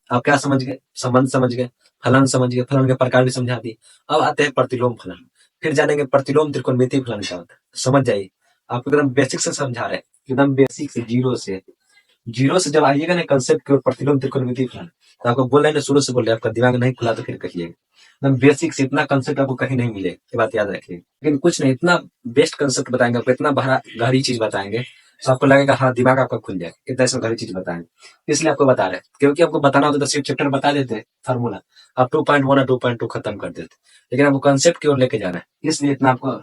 आप क्या समझ गए? संबंध समझ गए, फलन समझ गए, फलन के प्रकार भी समझा दी। अब आते हैं प्रतिलोम फलन। फिर जानेंगे प्रतिलोम त्रिकोणमितीय फलन क्या होता है। समझ जाइए, आपको एकदम बेसिक से समझा रहे हैं, एकदम बेसिक से, जीरो से जब आइएगा ना कंसेप्ट की ओर, प्रतिलोम त्रिकोणमितीय फलन, तो आपको बोल रहे हैं ना, शुरू से बोल रहे हैं, आपका दिमाग नहीं खुला तो फिर कहिएगा। एकदम बेसिक से, इतना कंसेप्ट आपको कहीं नहीं मिलेगा, ये बात याद रखिएगा। लेकिन कुछ नहीं, इतना बेस्ट कंसेप्ट बताएंगे आपको, इतना गहरी चीज बताएंगे, तो आपको लगेगा हाँ दिमाग आपका खुल जाएगा, इतना इसमें गहरी चीज बताएंगे। इसलिए आपको बता रहे हैं, क्योंकि आपको बताना होता तो सिर्फ चैप्टर बता देते फार्मूला, आप 2.1 और 2.2 खत्म कर देते, लेकिन आपको कंसेप्ट की ओर लेके जाना है, इसलिए इतना आपको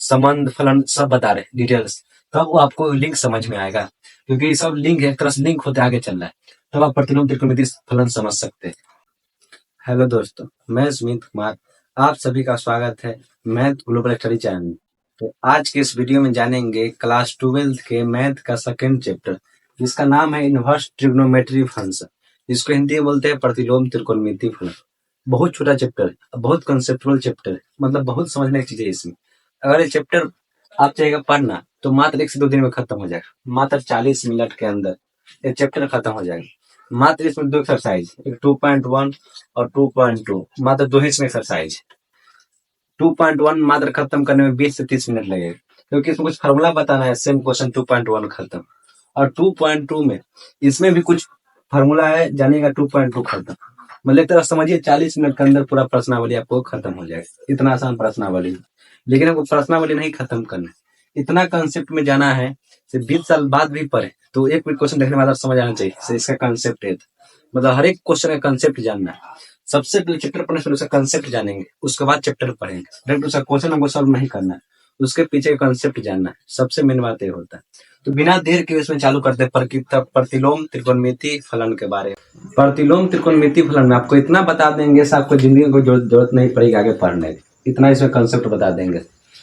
संबंध फलन सब बता रहे डिटेल्स। तब वो आपको लिंक समझ में आएगा, क्योंकि सब लिंक है, एक तरह से लिंक होते आगे चल रहा है, तब आप प्रतिलोम त्रिकोणमितीय फलन समझ सकते हैं। हेलो दोस्तों, मैं सुमित कुमार, आप सभी का स्वागत है मैथ ग्लोबल स्टडी चैनल। तो आज के इस वीडियो में जानेंगे क्लास 12th के मैथ का सेकंड चैप्टर, जिसका नाम है इनवर्स ट्रिग्नोमेट्री फंक्शन, जिसको हिंदी में बोलते हैं प्रतिलोम त्रिकोणमितीय फलन। बहुत छोटा चैप्टर है, बहुत कंसेप्चुअल चैप्टर है, मतलब बहुत समझने की चीजें इसमें। अगर ये चैप्टर आप चाहेगा पढ़ना तो मात्र 1 से 2 दिन में खत्म हो जाएगा, मात्र 40 मिनट के अंदर ये चैप्टर खत्म हो जाएगा। मात्र इसमें 2 एक्सरसाइज, एक 2.1 और 2.2, मात्र 2 ही इसमें एक्सरसाइज। 2.1 मात्र खत्म करने में 20 से 30 मिनट लगेगा, क्योंकि इसमें कुछ फार्मूला बताना है, सेम क्वेश्चन 2.1 खत्म। और 2.2 में इसमें भी कुछ फार्मूला है, जानिएगा 2.2 खत्म। मतलब एक तरह समझिए 40 मिनट के अंदर पूरा प्रश्नावली आपको खत्म हो जाएगा, इतना आसान प्रश्नावली। लेकिन आपको प्रश्नावली नहीं खत्म करना है, इतना कंसेप्ट में जाना है, सिर्फ 20 साल बाद भी पढ़े तो एक भी क्वेश्चन देखने में समझ आना चाहिए इसका कंसेप्ट है। मतलब हर एक क्वेश्चन का कंसेप्ट जानना है। सबसे पहले चैप्टर पढ़ने से उसका कंसेप्ट जानेंगे, उसके बाद चैप्टर पढ़ेंगे। डायरेक्ट उसका क्वेश्चन हमको सॉल्व नहीं करना है, उसके पीछे का कंसेप्ट जानना है, सबसे मेन बात ये होता है। तो बिना देर के इसमें चालू करते हैं प्रतिलोम त्रिकोणमितीय फलन के बारे में। प्रतिलोम त्रिकोणमितीय फलन में आपको इतना बता देंगे, आपको जिंदगी को जरूरत नहीं पड़ेगी आगे पढ़ने की, इतना इसमें कंसेप्ट बता देंगे।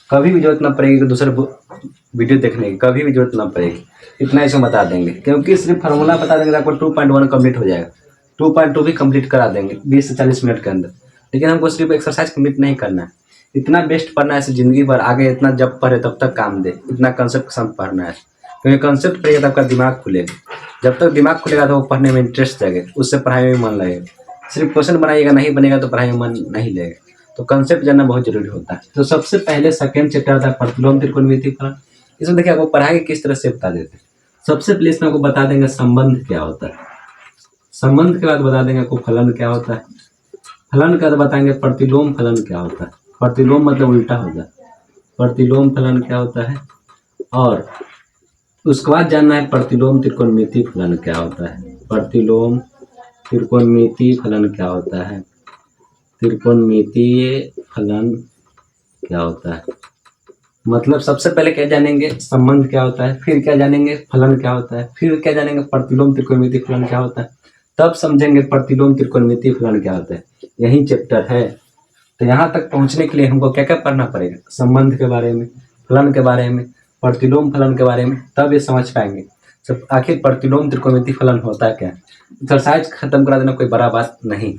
कभी भी जरूरत ना पड़ेगी दूसरे वीडियो देखने की, कभी भी जरूरत ना पड़ेगी, इतना इसमें बता देंगे। क्योंकि सिर्फ फार्मूला बता देंगे आपको 2.1 कंप्लीट हो जाएगा, 2.2 भी कंप्लीट करा देंगे 20 से 40 मिनट के अंदर। लेकिन हमको सिर्फ एक्सरसाइज कंप्लीट नहीं करना है, इतना बेस्ट पढ़ना है जिंदगी भर, आगे इतना जब पढ़े तब तक काम दे, इतना कंसेप्ट सब पढ़ना है। क्योंकि कंसेप्ट पढ़ेगा तो आपका दिमाग खुलेगा, जब तक दिमाग खुलेगा तो वो पढ़ने में इंटरेस्ट जाएगा, उससे पढ़ाई में मन लगेगा। सिर्फ क्वेश्चन बनाइएगा नहीं बनेगा तो पढ़ाई में मन नहीं लगेगा, तो कंसेप्ट जानना बहुत जरूरी होता है। तो सबसे पहले सेकंड चैप्टर था प्रतिलोम त्रिकोणमितीय फलन। इसमें देखिए आपको पढ़ाई किस तरह से बता देते हैं। सबसे पहले इसमें आपको बता देंगे संबंध क्या होता है, संबंध के बाद बता देंगे आपको फलन क्या होता है, फलन के बाद बताएंगे प्रतिलोम फलन क्या होता है। प्रतिलोम मतलब उल्टा होता है, प्रतिलोम फलन क्या होता है, और उसके बाद जानना है प्रतिलोम त्रिकोणमितीय फलन क्या होता है। प्रतिलोम त्रिकोणमितीय फलन क्या होता है, त्रिकोणमितीय फलन क्या होता है, मतलब सबसे पहले क्या जानेंगे संबंध क्या होता है, फिर क्या जानेंगे फलन क्या होता है, फिर क्या जानेंगे प्रतिलोम त्रिकोणमितीय फलन क्या होता है, तब समझेंगे प्रतिलोम त्रिकोणमितीय फलन क्या होता है। यही चैप्टर है। तो यहाँ तक पहुँचने के लिए हमको क्या क्या पढ़ना पड़ेगा, संबंध के बारे में, फलन के बारे में, प्रतिलोम फलन के बारे में, तब ये समझ पाएंगे सब आखिर प्रतिलोम त्रिकोणमितीय फलन होता है क्या। एक्सरसाइज खत्म करा देना कोई बड़ा बात नहीं।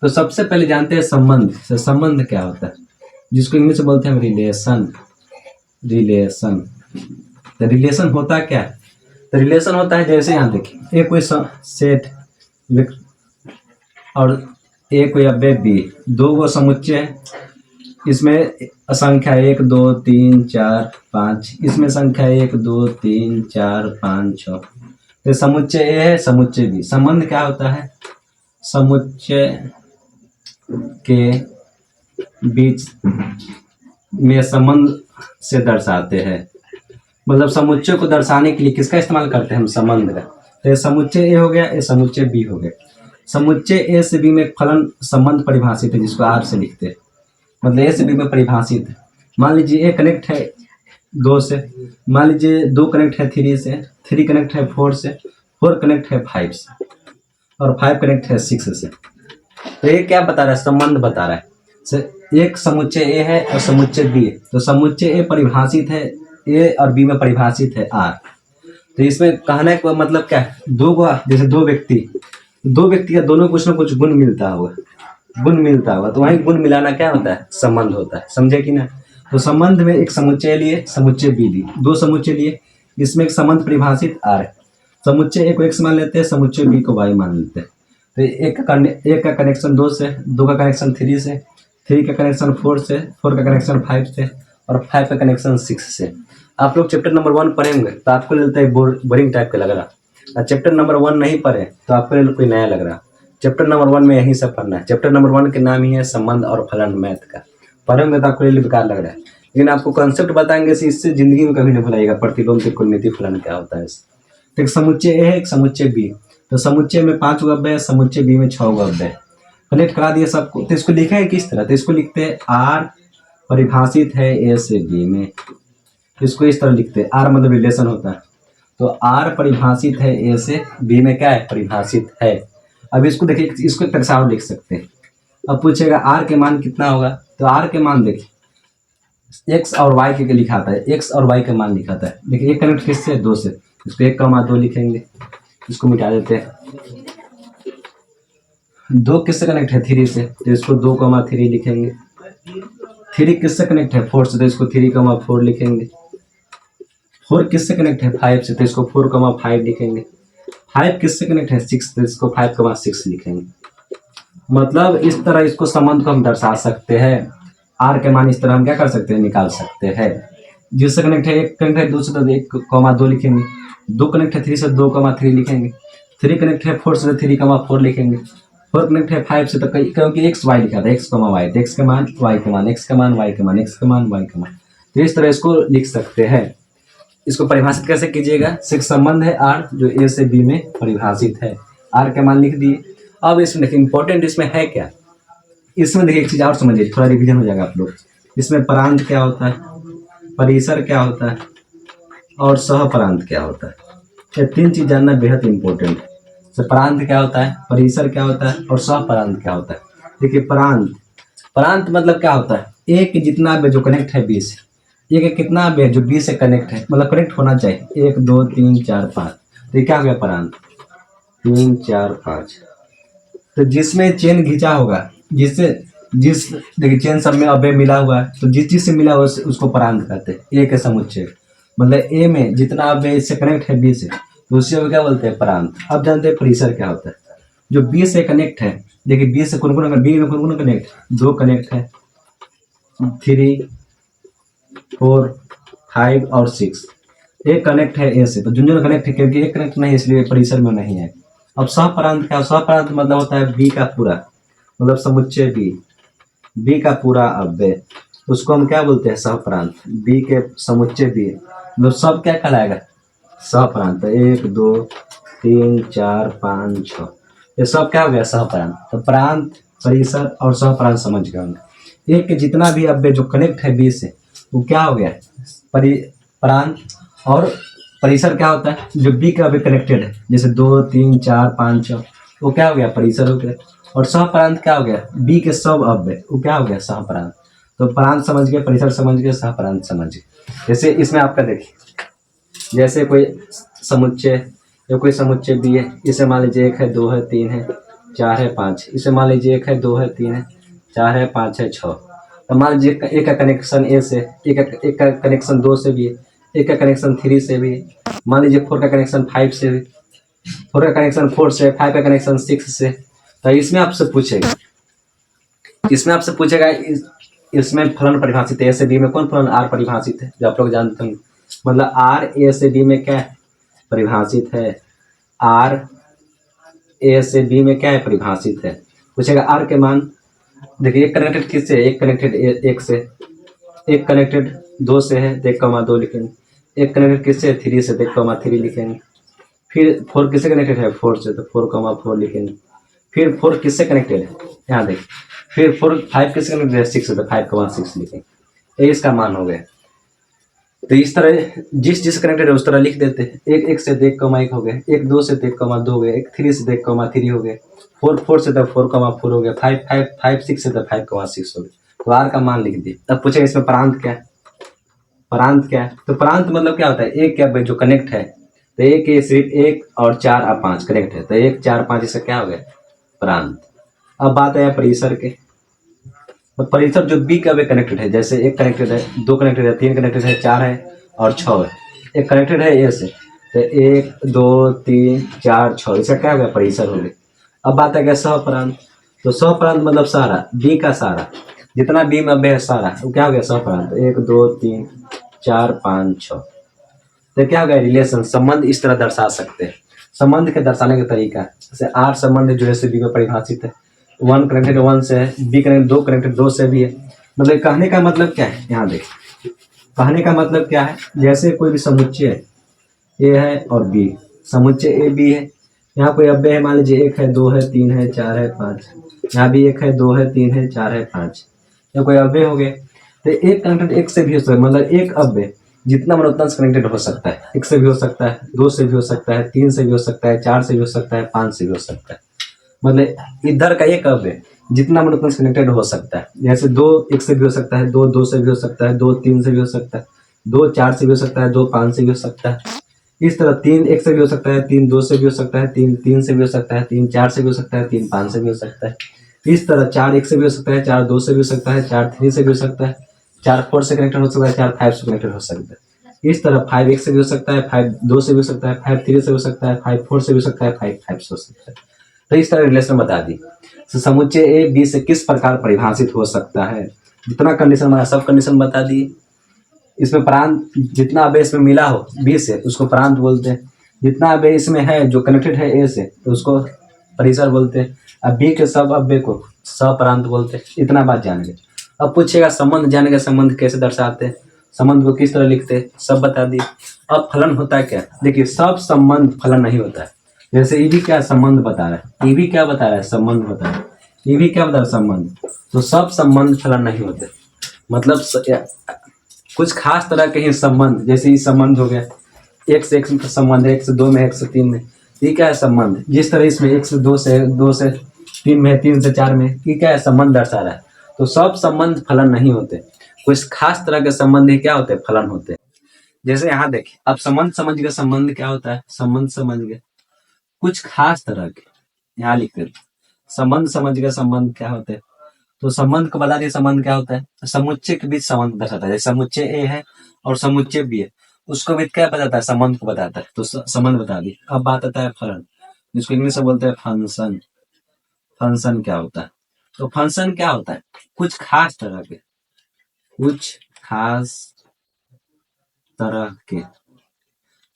तो सबसे पहले जानते हैं संबंध। तो संबंध क्या होता है, जिसको इंग्लिश में बोलते हैं रिलेशन। रिलेशन, तो रिलेशन होता क्या है, तो रिलेशन होता है जैसे यहाँ देखिए, एक कोई सेट और एक कोई अव्यय बी, दो गो समुच्चय है, इसमें संख्या 1 2 3 4 5, इसमें संख्या 1 2 3 4 5 6, तो समुच्चय ए है, समुच्चय बी। संबंध क्या होता है, समुच्चय के बीच में संबंध से दर्शाते हैं। मतलब समुच्चय को दर्शाने के लिए किसका इस्तेमाल करते हैं हम, संबंध का। तो ये समुच्चय ए हो गया, ये समुच्चय बी हो गया। समुच्चय ए से बी में फलन संबंध परिभाषित है, जिसको आर से लिखते हैं, मतलब ए से बी में परिभाषित है। मान लीजिए ए कनेक्ट है 2 से, मान लीजिए 2 कनेक्ट है 3 से, 3 कनेक्ट है 4 से, 4 कनेक्ट है 5 से, और 5 कनेक्ट है 6 से। तो ये क्या बता रहा है, संबंध बता रहा है। एक समुच्चय ए है और समुच्चय बी है, तो समुच्चय ए परिभाषित है ए और बी में परिभाषित है आर। तो इसमें कहने का मतलब क्या है, जैसे दो व्यक्ति का दोनों कुछ ना कुछ गुण मिलता होगा, तो वहीं गुण मिलाना क्या होता है, संबंध होता है। समझे कि ना। तो संबंध में एक समुच्चय लिए, समुच्चय बी लिए, 2 समुच्चय लिए, इसमें एक संबंध परिभाषित आर है। समुच्चय ए को x मान लेते हैं, समुच्चय बी को y मान लेते हैं। तो एक का कनेक्शन 2 से, 2 का कनेक्शन 3 से, 3 का कनेक्शन 4 से, 4 का कनेक्शन 5 से और 5 का कनेक्शन 6 से। आप लोग चैप्टर नंबर 1 पढ़ेंगे तो आपको लगता है बोरिंग टाइप का लग रहा, और चैप्टर नंबर 1 नहीं पढ़े तो आपको लिए कोई नया लग रहा। चैप्टर नंबर 1 में यही सब पढ़ना है। चैप्टर नंबर 1 के नाम ही है संबंध और फलन मैथ का। पढ़ेंगे तो आपको लिए बेकार लग रहा है, लेकिन आपको कंसेप्ट बताएंगे इससे जिंदगी में कभी नहीं भुलाइएगा। प्रतिलोम त्रिकोणमिति फलन क्या होता है। तो एक समुच्चय ए है, एक समुच्चय बी। तो समुच्चय में 5 अव्यय है, समुच्चय बी में 6 अव्यय। कनेक्ट करा दिए सबको। तो इसको लिखा है किस तरह, तो इसको लिखते हैं आर परिभाषित है ए से बी में। इसको इस तरह लिखते हैं, आर मतलब रिलेशन होता है। तो आर परिभाषित है ए से बी में क्या है, परिभाषित है। अब इसको देखिए, इसको एक टकसाव लिख सकते हैं। अब पूछेगा आर के मान कितना होगा, तो आर के मान देखिए एक्स और वाई के लिखा था, एक्स और वाई का मान लिखा था। देखिए एक कनेक्ट किससे, 2 से, इसको 1,2 लिखेंगे, इसको मिटा देते हैं। 2 किससे कनेक्ट है, 3 से, तो इसको 2,3 लिखेंगे। 3 किससे कनेक्ट है, 4 से, तो इसको 3,4 लिखेंगे। 4 किससे कनेक्ट है, 5 से, तो इसको 4,5 लिखेंगे। 5 किससे कनेक्ट है, 6, तो इसको 5,6 लिखेंगे। मतलब इस तरह इसको संबंध को हम दर्शा सकते हैं। आर के मान इस तरह हम क्या कर सकते हैं, निकाल सकते हैं। जिससे कनेक्ट है, 1 कनेक्ट है 2 से, तो 1,2 लिखेंगे। 2 कनेक्ट है 3 से, 2,3 लिखेंगे। 3 कनेक्ट है 4 से, तो 3,4 लिखेंगे। 4 कनेक्ट है 5 से, तो क्योंकि एक्स वाई लिखा था, एक्स वाई, तो एक्स के मान वाई के मान, एक्स के मान वाई के मान, एक्स के मान वाई के मान। तो इस तरह इसको लिख सकते हैं। इसको परिभाषित कैसे कीजिएगा, एक संबंध है आर जो ए से बी में परिभाषित है। आर के मान लिख दिए। अब इसमें देखिए इंपॉर्टेंट इसमें है क्या, इसमें देखिए एक चीज और समझिए, थोड़ा रिवीजन हो जाएगा आप लोग। इसमें प्रांत क्या होता है, परिसर क्या होता है और सहप्रांत क्या होता है। ये 3 चीज जानना बेहद इंपॉर्टेंट है। तो प्रांत क्या होता है, परिसर क्या होता है और सहप्रांत क्या होता है। देखिए प्रांत मतलब क्या होता है, एक जितना भी जो कनेक्ट है बी से, एक कितना भी जो बी से कनेक्ट है, मतलब कनेक्ट होना चाहिए, 1 2 3 4 5। तो ये क्या हो गया प्रांत, 3 4 5। तो जिसमें चेन घिंचा होगा, देखिए चेन सब में अव्यय मिला हुआ है, तो जिस चीज से मिला हुआ उसको प्रांत कहते हैं। ए के समुच्चय मतलब ए में जितना अव्यय इससे कनेक्ट है बी से, तो उसी को क्या बोलते हैं, प्रांत। अब जानते हैं परिसर क्या होता है, जो बी से कनेक्ट है। देखिए बी से कौन बी में कौन कनेक्ट, 2 कनेक्ट है, 3 4 5 और 6। एक कनेक्ट है ए से, तो जो कनेक्ट है, क्योंकि एक कनेक्ट नहीं इसलिए परिसर में नहीं है। अब सहप्रांत क्या, सहप्रांत मतलब होता है बी का पूरा, मतलब समुच्चय बी का पूरा अव्यय, उसको हम क्या बोलते हैं, सहप्रांत। बी के समुच्चय बी मतलब सब क्या कहलाएगा, सहप्रांत। 1 2 3 4 5 6, ये सब क्या हो गया, सहप्रांत। तो प्रांत, परिसर और सहप्रांत समझ गए होंगे। एक के जितना भी अव्यय जो कनेक्ट है बी से, वो क्या हो गया, प्रांत। और परिसर क्या होता है, जो बी का अव्यय कनेक्टेड है, जैसे 2 3 4 5 6, वो क्या हो गया, परिसर हो गया। और सहप्रांत क्या हो गया, बी के सब अव्यय, वो क्या हो गया, सहप्रांत। तो प्रांत समझ गए, परिसर समझ गए, सहप्रांत समझ गए। जैसे इसमें आपका देखिए, जैसे कोई समुच्चय या कोई समुच्चय बी है, इसे मान लीजिए 1 है 2 है 3 है 4 है 5, इसे मान लीजिए 1 है 2 है 3 है 4 है 5 है 6। तो मान लीजिए एक का कनेक्शन ए से, एक का कनेक्शन 2 से भी है, एक का कनेक्शन 3 से भी है, मान लीजिए 4 का कनेक्शन 5 से भी, 4 का कनेक्शन 4 से, 5 का कनेक्शन 6 से। तो इसमें आपसे पूछेगा, इसमें फलन परिभाषित है, ए से बी में कौन फलन, आर परिभाषित है, जो आप लोग जानते हैं। मतलब आर ए से बी में क्या है, परिभाषित है। आर ए से बी में क्या है, परिभाषित है। पूछेगा आर के मान। देखिए एक कनेक्टेड किससे, एक कनेक्टेड 1 से, एक कनेक्टेड 2 से है, तो 1,2 लिखेंगे। एक कनेक्टेड किससे, 3 से, तो 1,3 लिखेंगे। फिर 4 किससे कनेक्टेड है, 4 से, तो 4,4 लिखेंगे। फिर 4 किससे कनेक्टेड है, यहाँ देखिए। फिर 5 किससे कनेक्टेड है, 6 से, तो 5,6 लिखेंगे। ये इसका मान हो गया। तो इस तरह जिस कनेक्टेड है उस तरह लिख देते हैं। एक से, तो 1,1 हो गए, 1 2 से, तो 1,2 हो गए, 1 3 से, तो 1,3 हो गए, 4 से, तो 4,4 हो गया, 5 6 से, तो 5,6 हो गए। तो आर का मान लिख दिए। तब पूछेगा इसमें प्रांत क्या है, तो प्रांत मतलब क्या होता है, एक क्या जो कनेक्ट है, तो एक सिर्फ 1 और 4 और 5 कनेक्ट है, तो 1 4 5 इससे क्या हो गया, प्रांत। अब बात है परिसर के। तो परिसर जो बी का वे कनेक्टेड है, जैसे 1 कनेक्टेड है, 2 कनेक्टेड है, 3 कनेक्टेड है, 4 है और 6 है। एक कनेक्टेड है ए से, तो 1 2 3 4 6, इसका क्या हो गया, परिसर हो गया। अब बात है क्या सहप्रांत, तो सहप्रांत मतलब सारा बी का सारा, जितना बी में अव्यय है सारा वो क्या हो गया सहप्रांत। 1 2 3 4 5 6, तो क्या हो गया रिलेशन, संबंध इस तरह दर्शा सकते हैं। संबंध के दर्शाने का तरीका जैसे 8 संबंध जो है बी में परिभाषित है। 1 कनेक्टेड 1 से है, बी कनेक्टेड 2 कनेक्टेड 2 से भी है। मतलब कहने का मतलब क्या है, यहाँ देखिए कहने का मतलब क्या है, जैसे कोई भी समुच्चय है ए है और बी, समुच्चय ए बी है, यहाँ कोई अव्यय है, मान लीजिए 1 है 2 है 3 है 4 है 5, यहाँ भी 1 है 2 है 3 है 4 है 5, यहाँ कोई अव्यय हो गए, तो एक कनेक्टेड एक से भी हो सकता है, मतलब एक अव्यय जितना मन उतना कनेक्टेड हो सकता है। 1 से भी हो सकता है, 2 से भी हो सकता है, 3 से भी हो सकता है, 4 से भी हो सकता है, 5 से भी हो सकता है। मतलब इधर का एक अव्यय जितना मन उतना कनेक्टेड हो सकता है। जैसे 2 1 से भी हो सकता है, 2 2 से भी हो सकता है, 2 3 से भी हो सकता है, 2 4 से भी हो सकता है, 2 5 से भी हो सकता है। इस तरह 3 1 से भी हो सकता है, 3 2 से भी हो सकता है, 3 3 से भी हो सकता है, 3 4 से भी हो सकता है, 3 5 से भी हो सकता है। इस तरह 4 1 से भी हो सकता है, 4 2 से भी हो सकता है, 4 3 से भी हो सकता है, 4 4 से कनेक्टेड हो सकता है, 4 5 से कनेक्टेड हो सकता है। इस तरह 5 1 से भी हो सकता है, 5 2 से भी हो सकता है, 5 3 से हो सकता है, 5 4 से भी हो सकता है, 5 5 से हो सकता है। तो इस तरह रिलेशन बता दी। तो समुच्चय ए बी से किस प्रकार परिभाषित हो सकता है, जितना कंडीशन हमारा सब कंडीशन बता दी। इसमें प्रांत जितना अव्यय इसमें मिला हो बी से उसको प्रांत बोलते हैं, जितना अव्यय इसमें है जो कनेक्टेड है ए से तो उसको परिसर बोलते हैं। अब बी के सब अव्यय को सप्रांत बोलते हैं। इतना बात जान गए। अब पूछेगा संबंध जानेंगे, संबंध कैसे दर्शाते हैं, संबंध को किस तरह लिखते हैं, सब बता दी। अब फलन होता है क्या, देखिए सब संबंध फलन नहीं होता है। जैसे ये भी क्या संबंध बता रहा है, ये भी क्या बता रहा है संबंध बता रहा है, ये भी क्या बता रहा है संबंध, तो सब संबंध फलन नहीं होते। मतलब कुछ खास तरह के ही संबंध, जैसे ये संबंध हो गया एक से एक संबंध है, 1 से 2 में, 1 से 3 में, ये क्या है संबंध। जिस तरह इसमें 1 से 2 से 2 से 3 में, 3 से 4 में, ये क्या है संबंध दर्शा रहा है। तो सब संबंध फलन नहीं होते, कुछ खास तरह के संबंध ही क्या होते हैं फलन होते हैं। जैसे यहाँ देखिए अब संबंध समझ गए, संबंध क्या होता है, संबंध समझ गए कुछ खास तरह के, यहाँ लिख कर संबंध समझ गए संबंध क्या होते हैं। तो संबंध को बता दिए, संबंध क्या होता है, समुच्चय के बीच संबंध दर्शाता है। जैसे समुच्चय ए है और समुच्चय बी है, उसको भी क्या बताता है, संबंध को बताता है। तो संबंध बता दी। अब बात आता है फलन, जिसको इंग्लिश में बोलते हैं फंक्शन। फंक्शन क्या होता है, तो फंक्शन क्या होता है, कुछ खास तरह के, कुछ खास तरह के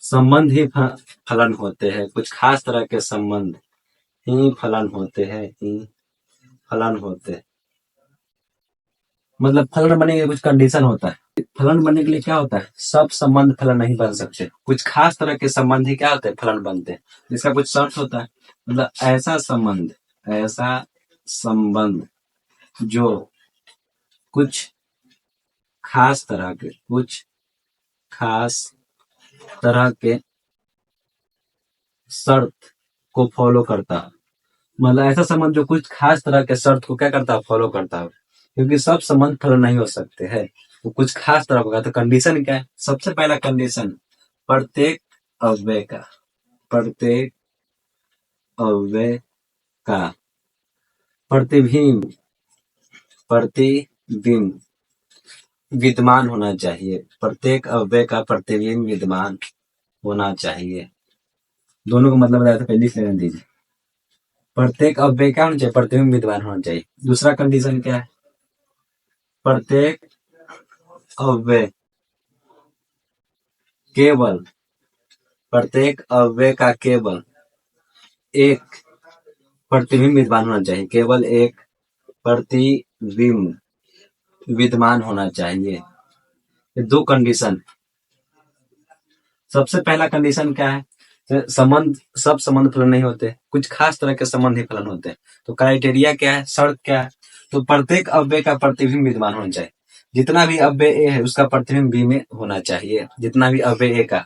संबंध ही फलन होते हैं। कुछ खास तरह के संबंध ही फलन होते हैं, ही फलन होते हैं। मतलब फलन बनने के लिए कुछ कंडीशन होता है। फलन बनने के लिए क्या होता है, सब संबंध फलन नहीं बन सकते, कुछ खास तरह के संबंध ही क्या होते हैं फलन बनते हैं, जिसका कुछ शर्त होता है। मतलब ऐसा संबंध, ऐसा संबंध जो कुछ खास तरह के, कुछ खास तरह के शर्त को फॉलो करता है। मतलब ऐसा संबंध जो कुछ खास तरह के शर्त को क्या करता है, फॉलो करता है। क्योंकि सब संबंध फलन नहीं हो सकते हैं, तो कुछ खास तरह का। तो कंडीशन क्या है, सबसे पहला कंडीशन प्रत्येक अव्यय का, प्रत्येक अव्यय का प्रतिबिंब, प्रतिबिंब विद्यमान होना चाहिए। प्रत्येक अव्यय का प्रतिबिंब विद्यमान होना चाहिए। दोनों को मतलब बताया था, पहले लिख लेने दीजिए। प्रत्येक अव्यय क्या होना चाहिए, प्रतिबिंब विद्यमान होना चाहिए। दूसरा कंडीशन क्या है, प्रत्येक अव्यय केवल, प्रत्येक अव्यय का केवल एक प्रतिबिंब विद्यमान होना चाहिए। केवल एक प्रतिबिंब विद्यमान होना चाहिए। ये दो कंडीशन। सबसे पहला कंडीशन क्या है, संबंध, सब संबंध फलन नहीं होते, कुछ खास तरह के संबंध ही फलन होते हैं। तो क्राइटेरिया क्या है, शर्त क्या है, तो प्रत्येक अव्यय का प्रतिबिंब विद्यमान होना चाहिए। जितना भी अव्यय ए है उसका प्रतिबिंब बी में होना चाहिए, जितना भी अव्यय ए का।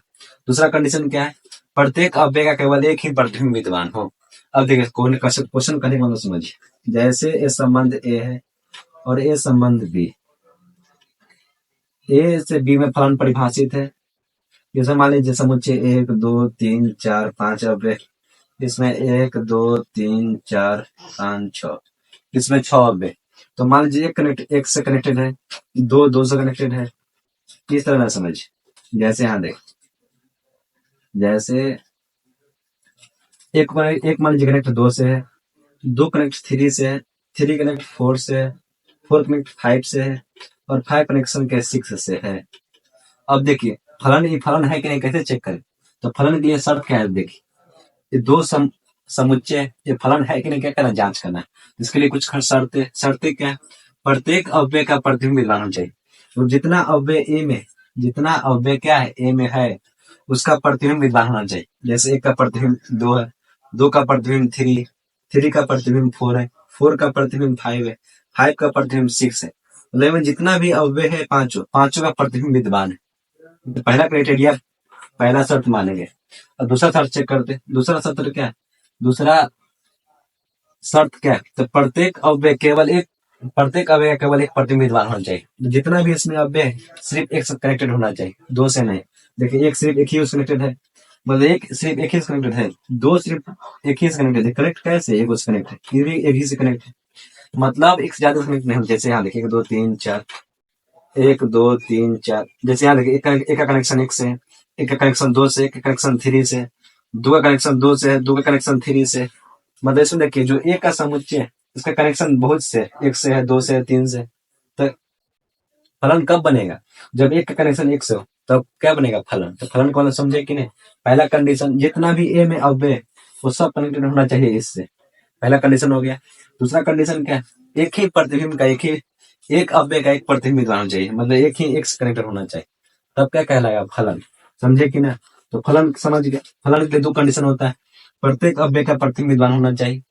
दूसरा कंडीशन क्या है, प्रत्येक अव्यय का केवल एक ही प्रतिबिंब विद्यमान हो। अब देखिए क्वेश्चन करने का मतलब समझिए। जैसे ए संबंध ए है और ए संबंध बी, ए से बी में फलन परिभाषित है। जैसे मान लीजिए समुच्चय 1 2 3 4 5 अव्यय, इसमें 1 2 3 4 5 6, इसमें 6 अव्यय। तो मान लीजिए एक से कनेक्टेड है, दो से कनेक्टेड है। इस तरह ना समझ। जैसे यहाँ देख, जैसे एक मान लीजिए कनेक्ट 2 से है, 2 कनेक्ट 3 से है, 3 कनेक्ट 4 से है, 4 कनेक्ट 5 से है और 5 कनेक्शन के 6 से है। अब देखिए फलन ये फलन है कि नहीं कैसे चेक करें? तो फलन के लिए शर्त क्या है देखिए, ये दो समुच्चय ये फलन है कि नहीं क्या करना जांच करना है। इसके लिए कुछ शर्तें क्या है? प्रत्येक अव्यय का प्रतिबिंब विद्यमान होना चाहिए। तो जितना अव्यय क्या है ए में है उसका प्रतिबिंब विद्यमान होना चाहिए। जैसे 1 का प्रतिबिंब 2 है, 2 का प्रतिबिंब 3, 3 का प्रतिबिंब 4 है, 4 का प्रतिबिंब 5 है, 5 का प्रतिबिंब 6 है। मतलब जितना भी अव्यय है पांचों का प्रतिबिंब विद्यमान है। तो पहला क्राइटेरिया पहला शर्त मानेंगे। और दूसरा शर्त चेक करते, दूसरा शर्त क्या है? दूसरा शर्त क्या है? तो प्रत्येक अव्यय केवल एक प्रतिबिंब विद्यमान होना चाहिए। जितना भी इसमें अव्यय है सिर्फ एक से कनेक्टेड होना चाहिए, दो से नहीं। देखिए एक सिर्फ एक ही उससे कनेक्टेड है, मतलब एक सिर्फ एक ही से कनेक्टेड है, दो सिर्फ एक ही से कनेक्टेड है। कनेक्ट कैसे? एक उससे कनेक्ट है, ये भी एक ही से कनेक्ट है, मतलब एक से ज्यादा कनेक्ट नहीं होता। जैसे यहाँ देखिए 2 3 4, 1 2 3 4। जैसे यहाँ देखिए एक का कनेक्शन 1 से है, एक का कनेक्शन 2 से, एक का कनेक्शन 3 से, 2 का कनेक्शन 2 से है, 2 का कनेक्शन 3 से। मतलब इसमें देखिए जो एक का समुच्चय है इसका कनेक्शन बहुत से, 1 से है, 2 से है, 3 से। तो फलन कब बनेगा? जब एक का कनेक्शन 1 से हो तब क्या बनेगा? फलन। तो फलन को समझे कि नहीं? पहला कंडीशन जितना भी ए में अव्यय वो सब कनेक्टेड होना चाहिए इससे, पहला कंडीशन हो गया। दूसरा कंडीशन क्या है? एक ही प्रतिबिंब का एक अव्यय का एक प्रतिबिंब विद्यमान होना चाहिए, मतलब एक ही एक से कनेक्टेड होना चाहिए, तब क्या कहलाएगा? फलन। समझे कि ना? तो फलन समझ गए। फलन के 2 कंडीशन होता है, प्रत्येक अव्यय का प्रतिबिंब विद्यमान होना चाहिए,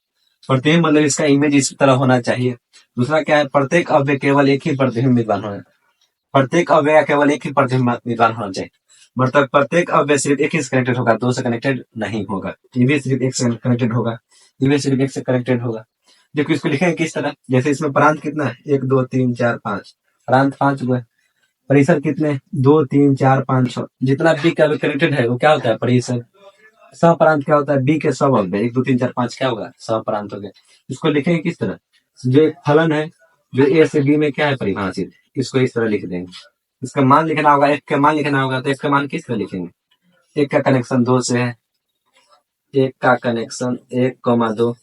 प्रतिबिंब मतलब इसका इमेज इस तरह होना चाहिए। दूसरा क्या है? प्रत्येक अव्यय केवल एक ही प्रतिबिंब विद्यमान होना, प्रत्येक अव्यय केवल एक ही प्रतिबिंब विद्यमान होना चाहिए, मतलब प्रत्येक अव्यय सिर्फ एक ही से कनेक्टेड होगा, दो से कनेक्टेड नहीं होगा। ये भी सिर्फ एक से कनेक्टेड होगा, ये भी सिर्फ एक से कनेक्टेड होगा। देखो इसको लिखेंगे किस तरह? जैसे इसमें प्रांत कितना है? 1 2 3 4 5, प्रांत 5 हुए। परिसर कितने? 2 3 4 5 6। जितना बी का कनेक्टेड है वो क्या होता है? परिसर। सह क्या होता है? बी के सब अव्यय 1 2 3 4 5 क्या होगा? सह हो गया। इसको लिखेंगे किस तरह? जो एक फलन है जो ए से बी में क्या है परिभाषित, इसको इस तरह लिख देंगे। इसका मान लिखना होगा, एक का मान लिखना होगा, तो इसका मान किस तरह लिखेंगे? एक का कनेक्शन 2 से है, एक का कनेक्शन 1,2,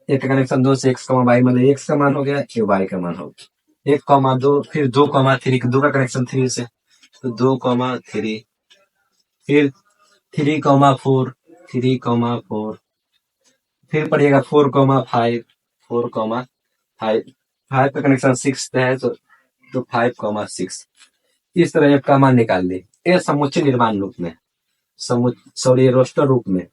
एक का कनेक्शन 2 से x, y, मतलब x का मान हो गया, ये y का मान हो गया। 1,2 फिर 2,3, 2 का कनेक्शन 3 से, तो 2,3, फिर 3,4, 3,4, फिर पड़ेगा 4,5, 4,5, 5 का कनेक्शन 6 से है, तो 5,6। इस तरह f का मान निकाल ली। ये समुच्चय निर्माण रूप में, रोस्टर रूप में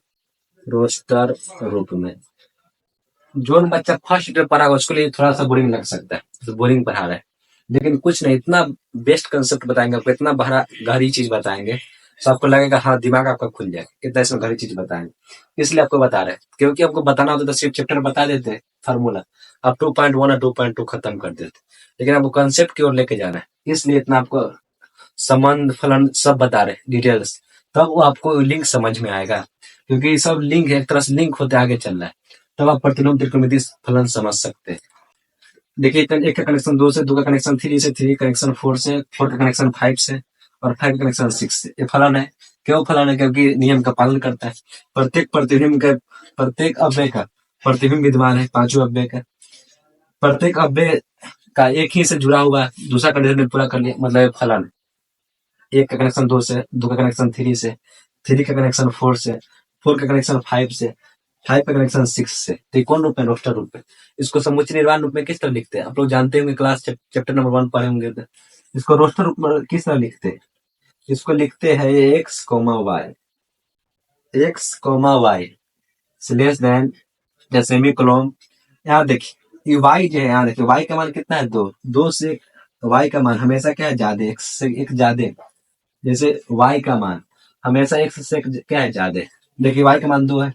जो बच्चा फर्स्ट पढ़ा उसके लिए थोड़ा सा बोरिंग लग सकता है, तो बोरिंग पढ़ा रहा है, लेकिन कुछ नहीं, इतना बेस्ट कंसेप्ट बताएंगे आपको, इतना गहरी चीज बताएंगे, तो आपको लगेगा हाँ दिमाग आपका खुल जाएगा, इतना इसमें गहरी चीज बताएंगे। इसलिए आपको बता रहे हैं, क्योंकि आपको बताना होता तो सिर्फ चैप्टर बता देते फार्मूला, आप 2.1 और 2.2 खत्म कर देते, लेकिन आपको कंसेप्ट की ओर लेके जाना है, इसलिए इतना आपको संबंध फलन सब बता रहे डिटेल्स, तब वो आपको लिंक समझ में आएगा, क्योंकि सब लिंक एक तरह से लिंक होते आगे चल रहा है, तब आप प्रतिलोम त्रिकोणमिति फलन समझ सकते हैं। देखिए एक का कनेक्शन 2 से, 2 का कनेक्शन 3 से, 3 का कनेक्शन 4 से, 4 का कनेक्शन 5 से और 5 का कनेक्शन 6 से। ये फलन है। क्यों फलन है? क्योंकि नियम का पालन करता है। प्रत्येक अव्यय का प्रतिबिंब विद्यमान है, पांचों अव्यय का। प्रत्येक अव्यय का एक ही से जुड़ा हुआ है, दूसरा कंडीशन पूरा कर लिया, मतलब फलन। एक का कनेक्शन 2 से, 2 का कनेक्शन 3 से, 3 का कनेक्शन 4 से, 4 का कनेक्शन 5 से, 5 का कनेक्शन 6 से। तो कौन रूप में? रोस्टर रूप में। इसको समुच्चय निर्माण रूप में किस तरह लिखते हैं? आप लोग जानते होंगे, क्लास चैप्टर नंबर 1 पढ़े होंगे, तो इसको रोस्टर रूप में किस तरह लिखते हैं? इसको लिखते हैं x, y less than semicolon. यहाँ देखिए y जो है, यहाँ देखिए y का मान कितना है? 2 से y का मान हमेशा क्या है? ज्यादा, x से एक ज्यादा। जैसे y का मान हमेशा x से क्या है? ज्यादा। देखिए y का मान 2 है,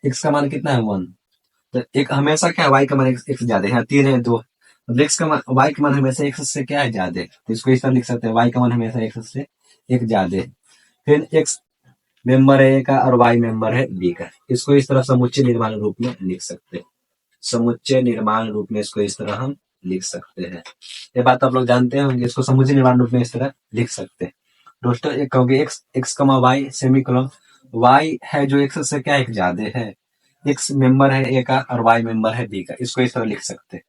x का मान कितना है? 1। तो एक हमेशा क्या है? y का मान x से ज्यादा है, यहाँ 3 है 2, x का मान y का मान हमेशा x से क्या है? ज्यादा। तो इसको इस तरह लिख सकते हैं, y का मान हमेशा x से एक ज्यादा। फिर x मेंबर है a का और y मेंबर है b का। इसको इस तरह समुच्चय निर्माण रूप में लिख सकते हैं। समुच्चय निर्माण रूप में इसको इस तरह हम लिख सकते हैं। ये बात आप लोग जानते होंगे, इसको समुच्चय निर्माण रूप में इस तरह लिख सकते हैं। रोस्टर एक कहोगे x, y सेमीकोलन, y है जो x से क्या एक ज्यादा है, एक्स मेंबर है ए का और वाई मेंबर है बी का, इसको इस तरह लिख सकते हैं।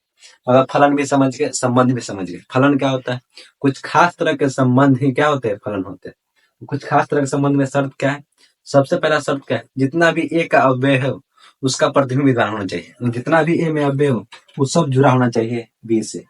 अगर फलन भी समझ गए, संबंध भी समझ गए। फलन क्या होता है? कुछ खास तरह के संबंध ही क्या होते हैं? फलन होते हैं। कुछ खास तरह के संबंध में शर्त क्या है? सबसे पहला शर्त क्या है? जितना भी ए का अव्यय है उसका प्रतिबिंब विद्यमान होना चाहिए। जितना भी ए में अव्यय हो वो सब जुड़ा होना चाहिए बी से।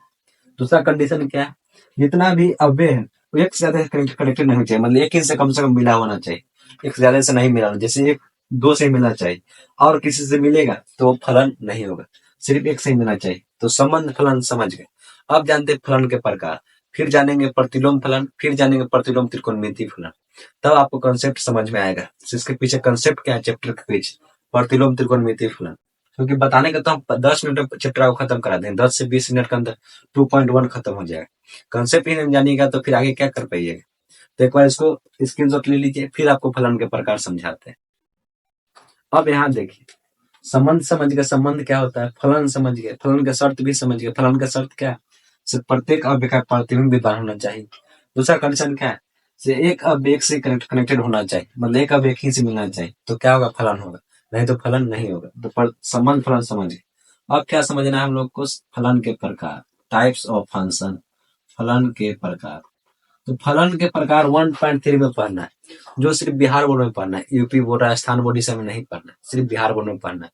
दूसरा कंडीशन क्या है? जितना भी अव्यय है वो एक से ज्यादा कनेक्टेड नहीं होना चाहिए, मतलब एक ही से कम मिला होना चाहिए, एक से ज्यादा से नहीं मिला। जैसे एक दो से मिलना चाहिए और किसी से मिलेगा तो वो फलन नहीं होगा, सिर्फ एक से ही मिलना चाहिए। तो संबंध फलन समझ गए। अब जानते हैं फलन के प्रकार, फिर जानेंगे प्रतिलोम फलन, फिर जानेंगे प्रतिलोम त्रिकोणमितीय फलन। तब आपको कंसेप्ट समझ में आएगा। इसके पीछे कंसेप्ट क्या है चैप्टर के पीछे? प्रतिलोम त्रिकोणमितीय फलन। क्योंकि बताने का तो हम 10 मिनट में चैप्टर को खत्म करा दें, 10 से 20 मिनट के अंदर 2.1 खत्म हो जाएगा। कंसेप्ट ही नहीं जानिएगा तो फिर आगे क्या कर पाइएगा? तो एक बार इसको स्क्रीनशॉट ले लीजिए, फिर आपको फलन के प्रकार समझाते हैं। अब यहाँ देखिए, संबंध समझ गए, संबंध क्या होता है। फलन समझ गए, फलन का शर्त भी समझ गए। फलन का शर्त क्या है? सिर्फ प्रत्येक अव्यय का प्रतिबिंब विद्यमान होना चाहिए। दूसरा कंडीशन क्या है? से एक अव्यय से कनेक्टेड होना चाहिए, मतलब एक अव्यय ही से मिलना चाहिए, तो क्या होगा? फलन होगा, नहीं तो फलन नहीं होगा। तो संबंध फलन समझ गए। अब क्या समझना है हम लोग को? फलन के प्रकार, टाइप्स ऑफ फंक्शन। फलन के प्रकार, तो फलन के प्रकार 1.3 में पढ़ना है, जो सिर्फ बिहार बोर्ड में पढ़ना है। यूपी बोर्ड, राजस्थान बोर्ड इस में नहीं पढ़ना है, सिर्फ बिहार बोर्ड में पढ़ना है।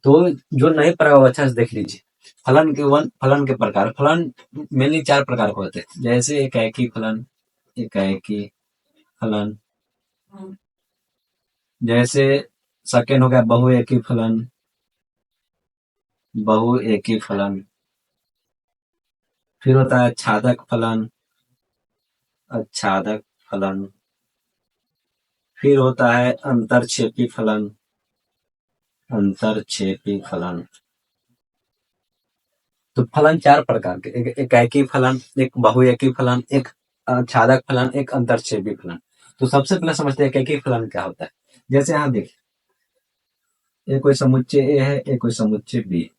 तो जो नहीं पढ़ा वो अच्छा से देख लीजिए। फलन के प्रकार, फलन मेनली 4 प्रकार के होते हैं। जैसे एकाएकी फलन, एकाएकी फलन। जैसे सेकेंड हो गया बहुएकी फलन, बहुएकी फलन। फिर होता है छादक फलन, आच्छादक फलन। फिर होता है अंतरक्षेपी फलन, अंतरक्षेपी फलन। तो फलन 4 प्रकार के, एक एकाएकी फलन, एक बहुएकी फलन, एक छादक फलन, एक अंतरक्षेपी फलन। तो सबसे पहले समझते हैं एकाएकी फलन क्या होता है। जैसे यहाँ देखिए, ये कोई समुच्चय ए है, ये कोई समुच्चय बी।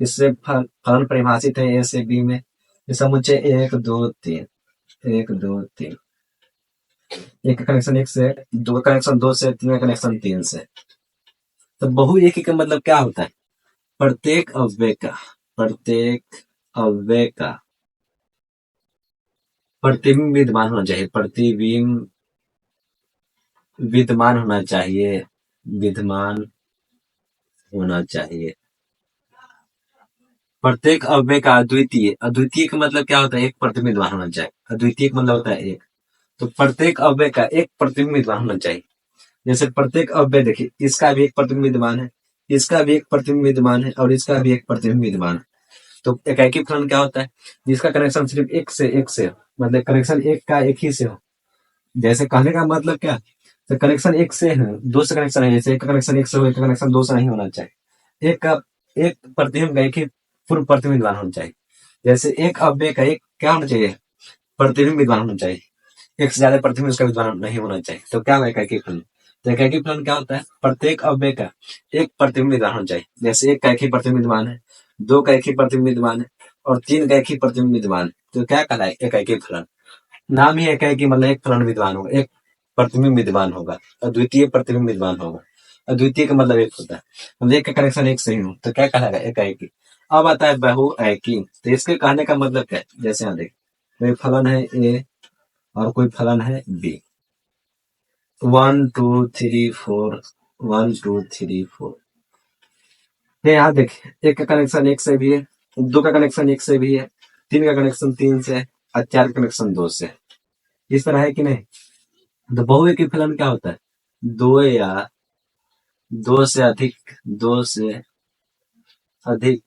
इससे फलन परिभाषित है ए से बी में। ये समुच्चय 1 2 3, 1 2 3। एक का कनेक्शन 1 से, दो का कनेक्शन 2 से, तीन का कनेक्शन 3 से। तो बहुएकी का मतलब क्या होता है? प्रत्येक अव्यय का, प्रत्येक अव्यय का प्रतिबिंब विद्यमान होना चाहिए, प्रतिबिंब विद्यमान होना चाहिए, विद्यमान होना चाहिए। प्रत्येक अव्यय का अद्वितीय, अद्वितीय का मतलब क्या होता है? एक प्रतिबिंब विद्यमान होना चाहिए। अद्वितीय का मतलब होता है एक। तो प्रत्येक अव्यय का एक प्रतिबिंब विद्यमान होना चाहिए। जैसे प्रत्येक अव्यय देखिए, इसका भी एक प्रतिबिंब विद्यमान है, इसका भी एक प्रतिबिंब विद्यमान है और इसका भी एक प्रतिबिंब विद्यमान है। तो एकाएकी फलन क्या होता है? जिसका कनेक्शन सिर्फ एक से हो, मतलब कनेक्शन एक का एक ही से हो। जैसे कहने का मतलब क्या? तो कनेक्शन एक से है, दो से कनेक्शन है। जैसे एक का कनेक्शन एक से हो, एक का कनेक्शन दो से नहीं होना चाहिए। एक का एक प्रतिबिंब का एक ही पूर्व प्रतिबिंब विद्यमान होना चाहिए। जैसे एक अव्यय का एक क्या होना चाहिए? प्रतिबिंब विद्यमान होना चाहिए। एक से ज्यादा प्रतिबिंब उसका विद्यमान नहीं होना चाहिए। तो क्या होगा एकाएकी फलन? तो एकाएकी फलन क्या होता है? प्रत्येक अव्यय का एक प्रतिबिंब विद्यमान होना चाहिए। जैसे एक का एक ही प्रतिबिंब विद्यमान है, दो का एक ही प्रतिबिंब विद्यमान है और तीन का एक ही प्रतिबिंब विद्यमान है। तो क्या कहलाए? एकाएकी फलन। नाम ही एकाएकी मतलब एक फलन विद्यमान होगा, एक प्रतिबिंब विद्यमान होगा, अद्वितीय प्रतिबिंब विद्यमान होगा। अद्वितीय का मतलब एक होता है, मतलब एक का कनेक्शन एक से ही हो, तो क्या कहलाएगा? एकाएकी। अब आता है बहुएकी। तो इसके कहने का मतलब क्या है? जैसे यहाँ देखिए, कोई फलन है ए और कोई फलन है बी, 1 2 3 4, 1 2 3 4। यहाँ देखिए, एक का कनेक्शन एक से भी है, दो का कनेक्शन एक से भी है, तीन का कनेक्शन तीन से है और चार का कनेक्शन दो से है। इस तरह है कि नहीं? तो बहुएकी फलन क्या होता है? दो या दो से अधिक, दो से अधिक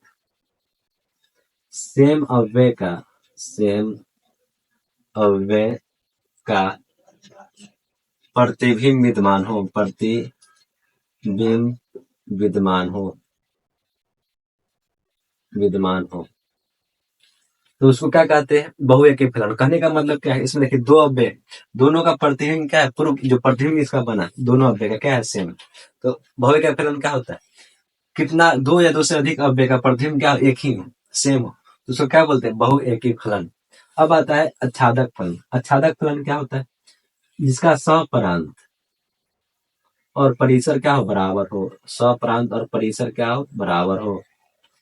सेम अव्यय का, सेम अव्यय का प्रतिबिंब विद्यमान हो, प्रतिबिंब विद्यमान हो, विद्यमान हो, तो उसको क्या कहते हैं? बहुएकी फलन। कहने का मतलब क्या है? इसमें देखिए, दो अव्यय, दोनों का प्रतिबिंब क्या है? पूर्व जो प्रतिबिंब इसका बना दोनों अव्यय का क्या है? सेम। तो बहुएकी फलन क्या होता है? कितना? दो या दो से अधिक अव्यय का प्रतिबिंब क्या एक ही हो, सेम हो, तो उसको क्या बोलते हैं? बहुएकी फलन। अब आता है आच्छादक फलन। आच्छादक फलन क्या होता है? जिसका सपरांत और परिसर क्या हो, बराबर हो। सप्रांत और परिसर क्या हो, बराबर हो,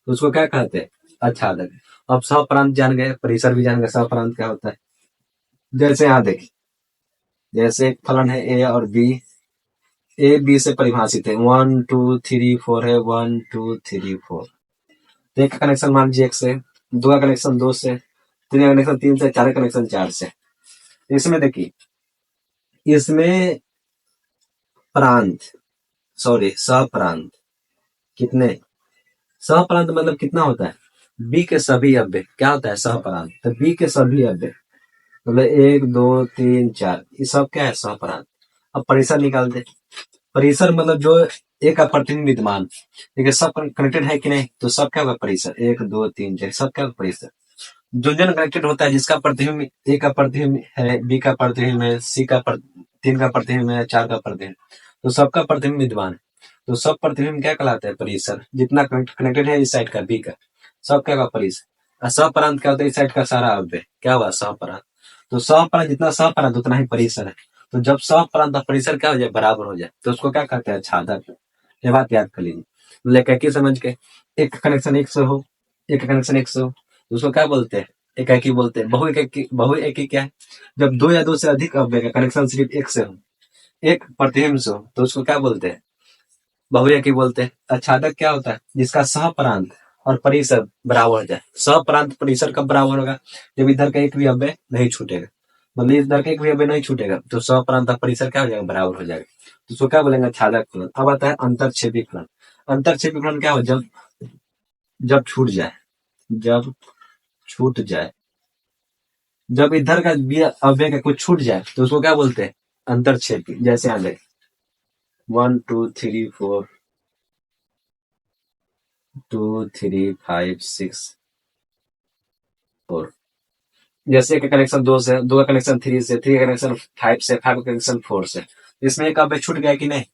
तो उसको क्या कहते हैं, आच्छादक। अब सप्रांत जान गए, परिसर भी जान गए, सप्रांत क्या होता है। जैसे यहाँ देखिए, जैसे एक फलन है ए और बी, ए बी से परिभाषित है, 1 2 3 4 है, 1 2 3 4। तो एक का कनेक्शन मान लीजिए एक से, दो का कनेक्शन दो से, तीन का कनेक्शन तीन से, चार का कनेक्शन चार से। इसमें देखिए, इसमें प्रांत, सॉरी सप्रांत कितने, सहप्रांत मतलब कितना होता है, बी के सभी अव्यय क्या होता है, सहप्रांत। तो बी के सभी अव्यय मतलब 1 2 3 4, ये सब क्या है, सहप्रांत। अब परिसर निकाल दे, परिसर मतलब जो एक अप्रतिम विद्यमान, ठीक है, सब कनेक्टेड है कि नहीं, तो सब क्या होगा परिसर, 1 2 3 4, सब क्या होगा परिसर। जो जन कनेक्टेड होता है, जिसका प्रतिबिंब ए का प्रतिबिंब है, बी का प्रतिबिंब है, सी का तीन का प्रतिबिंब है, चार का प्रतिबिंब, तो सबका प्रतिबिंब विद्यमान है, तो सब प्रतिबिंब क्या कहलाता है, परिसर। जितना कनेक्टेड है इस साइड का, बी का, सब क्या होगा परिसर। और सहपरांत क्या होता है, इस साइड का सारा अव्यय क्या हुआ, सहपरांत। तो सहपरांत जितना सहपरांत उतना ही परिसर है। तो जब सहपरांत और परिसर क्या हो जाए, बराबर हो जाए, तो उसको क्या कहते हैं, छादक। ये बात याद कर लीजिए, लेकिन समझ के, एक कनेक्शन एक से हो, एक कनेक्शन एक से हो, तो उसको क्या बोलते हैं, एकाकी बोलते हैं। बहु एकी क्या है, जब दो या दो से अधिक अव्यय का कनेक्शन सिर्फ एक से हो, एक प्रतिबिंब से हो, तो उसको क्या बोलते हैं, बहुएकी बोलते हैं। आच्छादक क्या होता है, जिसका सहप्रांत और परिसर बराबर हो जाए। सहप्रांत परिसर कब बराबर होगा, जब इधर का एक भी अव्यय नहीं छूटेगा, मतलब इधर का एक भी अव्यय नहीं छूटेगा, तो सहप्रांत और परिसर क्या हो जाएगा, बराबर हो जाएगा, तो उसको क्या बोलेंगे, आच्छादक फलन। अब आता है अंतरछेदी फलन। अंतरछेदी फलन क्या हो, जब जब छूट जाए, जब छूट जाए, जब इधर का भी अव्यय का कुछ छूट जाए, तो उसको क्या बोलते हैं, अंतरछेदी। जैसे आ गए 1 2 3 4 2 3 5 6 4, जैसे एक कनेक्शन दो से, दो का कनेक्शन थ्री से, थ्री का कनेक्शन फाइव से, फाइव का कनेक्शन फोर से, इसमें एक अव्यय छूट गया कि नहीं,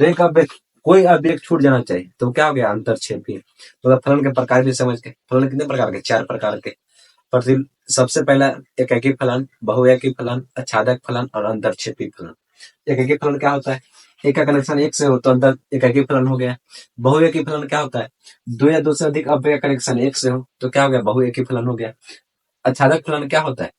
तो एक अव्यय, कोई अव्यय छूट जाना चाहिए, तो क्या हो गया, अंतरछेदी। तो फलन के प्रकार भी समझ के, फलन कितने प्रकार के, चार प्रकार के। प्रति सबसे पहला एकाकी फलन, बहुएकी फलन, आच्छादक फलन और अंतरछेदी फलन। एकाकी फलन क्या होता है, एक का कनेक्शन एक से हो तो अंतर एकाकी फलन हो गया। बहुएकी फलन क्या होता है, दो या दो से अधिक अव्यय का कनेक्शन एक से हो, तो क्या हो गया, बहुएकी फलन हो गया। आच्छादक फलन क्या होता है,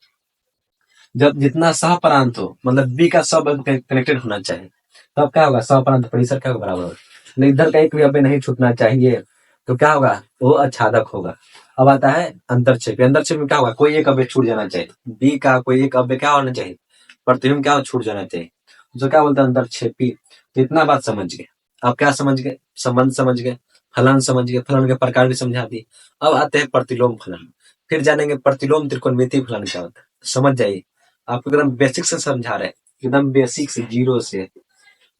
जब जितना सहपरांत हो, मतलब बी का सब कनेक्टेड होना चाहिए, तब क्या होगा, सहपरांत परिसर क्या होगा, बराबर होगा। लेकिन इधर का एक भी अव्यय नहीं छूटना चाहिए, तो क्या होगा, वो आच्छादक होगा। अब आता है अंतरछेद। अंतरछेद में क्या होगा, कोई एक अव्यय छूट जाना चाहिए, बी का कोई एक अव्यय क्या होना चाहिए, प्रतिबिंब क्या छूट जाना चाहिए, जो क्या बोलते हैं, अंतरछेपी। तो इतना बात समझ गए। अब क्या समझ गए, संबंध समझ गए, फलन समझ गए, फलन के प्रकार भी समझा दी। अब आते हैं प्रतिलोम फलन, फिर जानेंगे प्रतिलोम त्रिकोणमितीय फलन क्या होता है, समझ जाइए। आपको एकदम बेसिक से समझा रहे हैं, एकदम बेसिक से, जीरो से।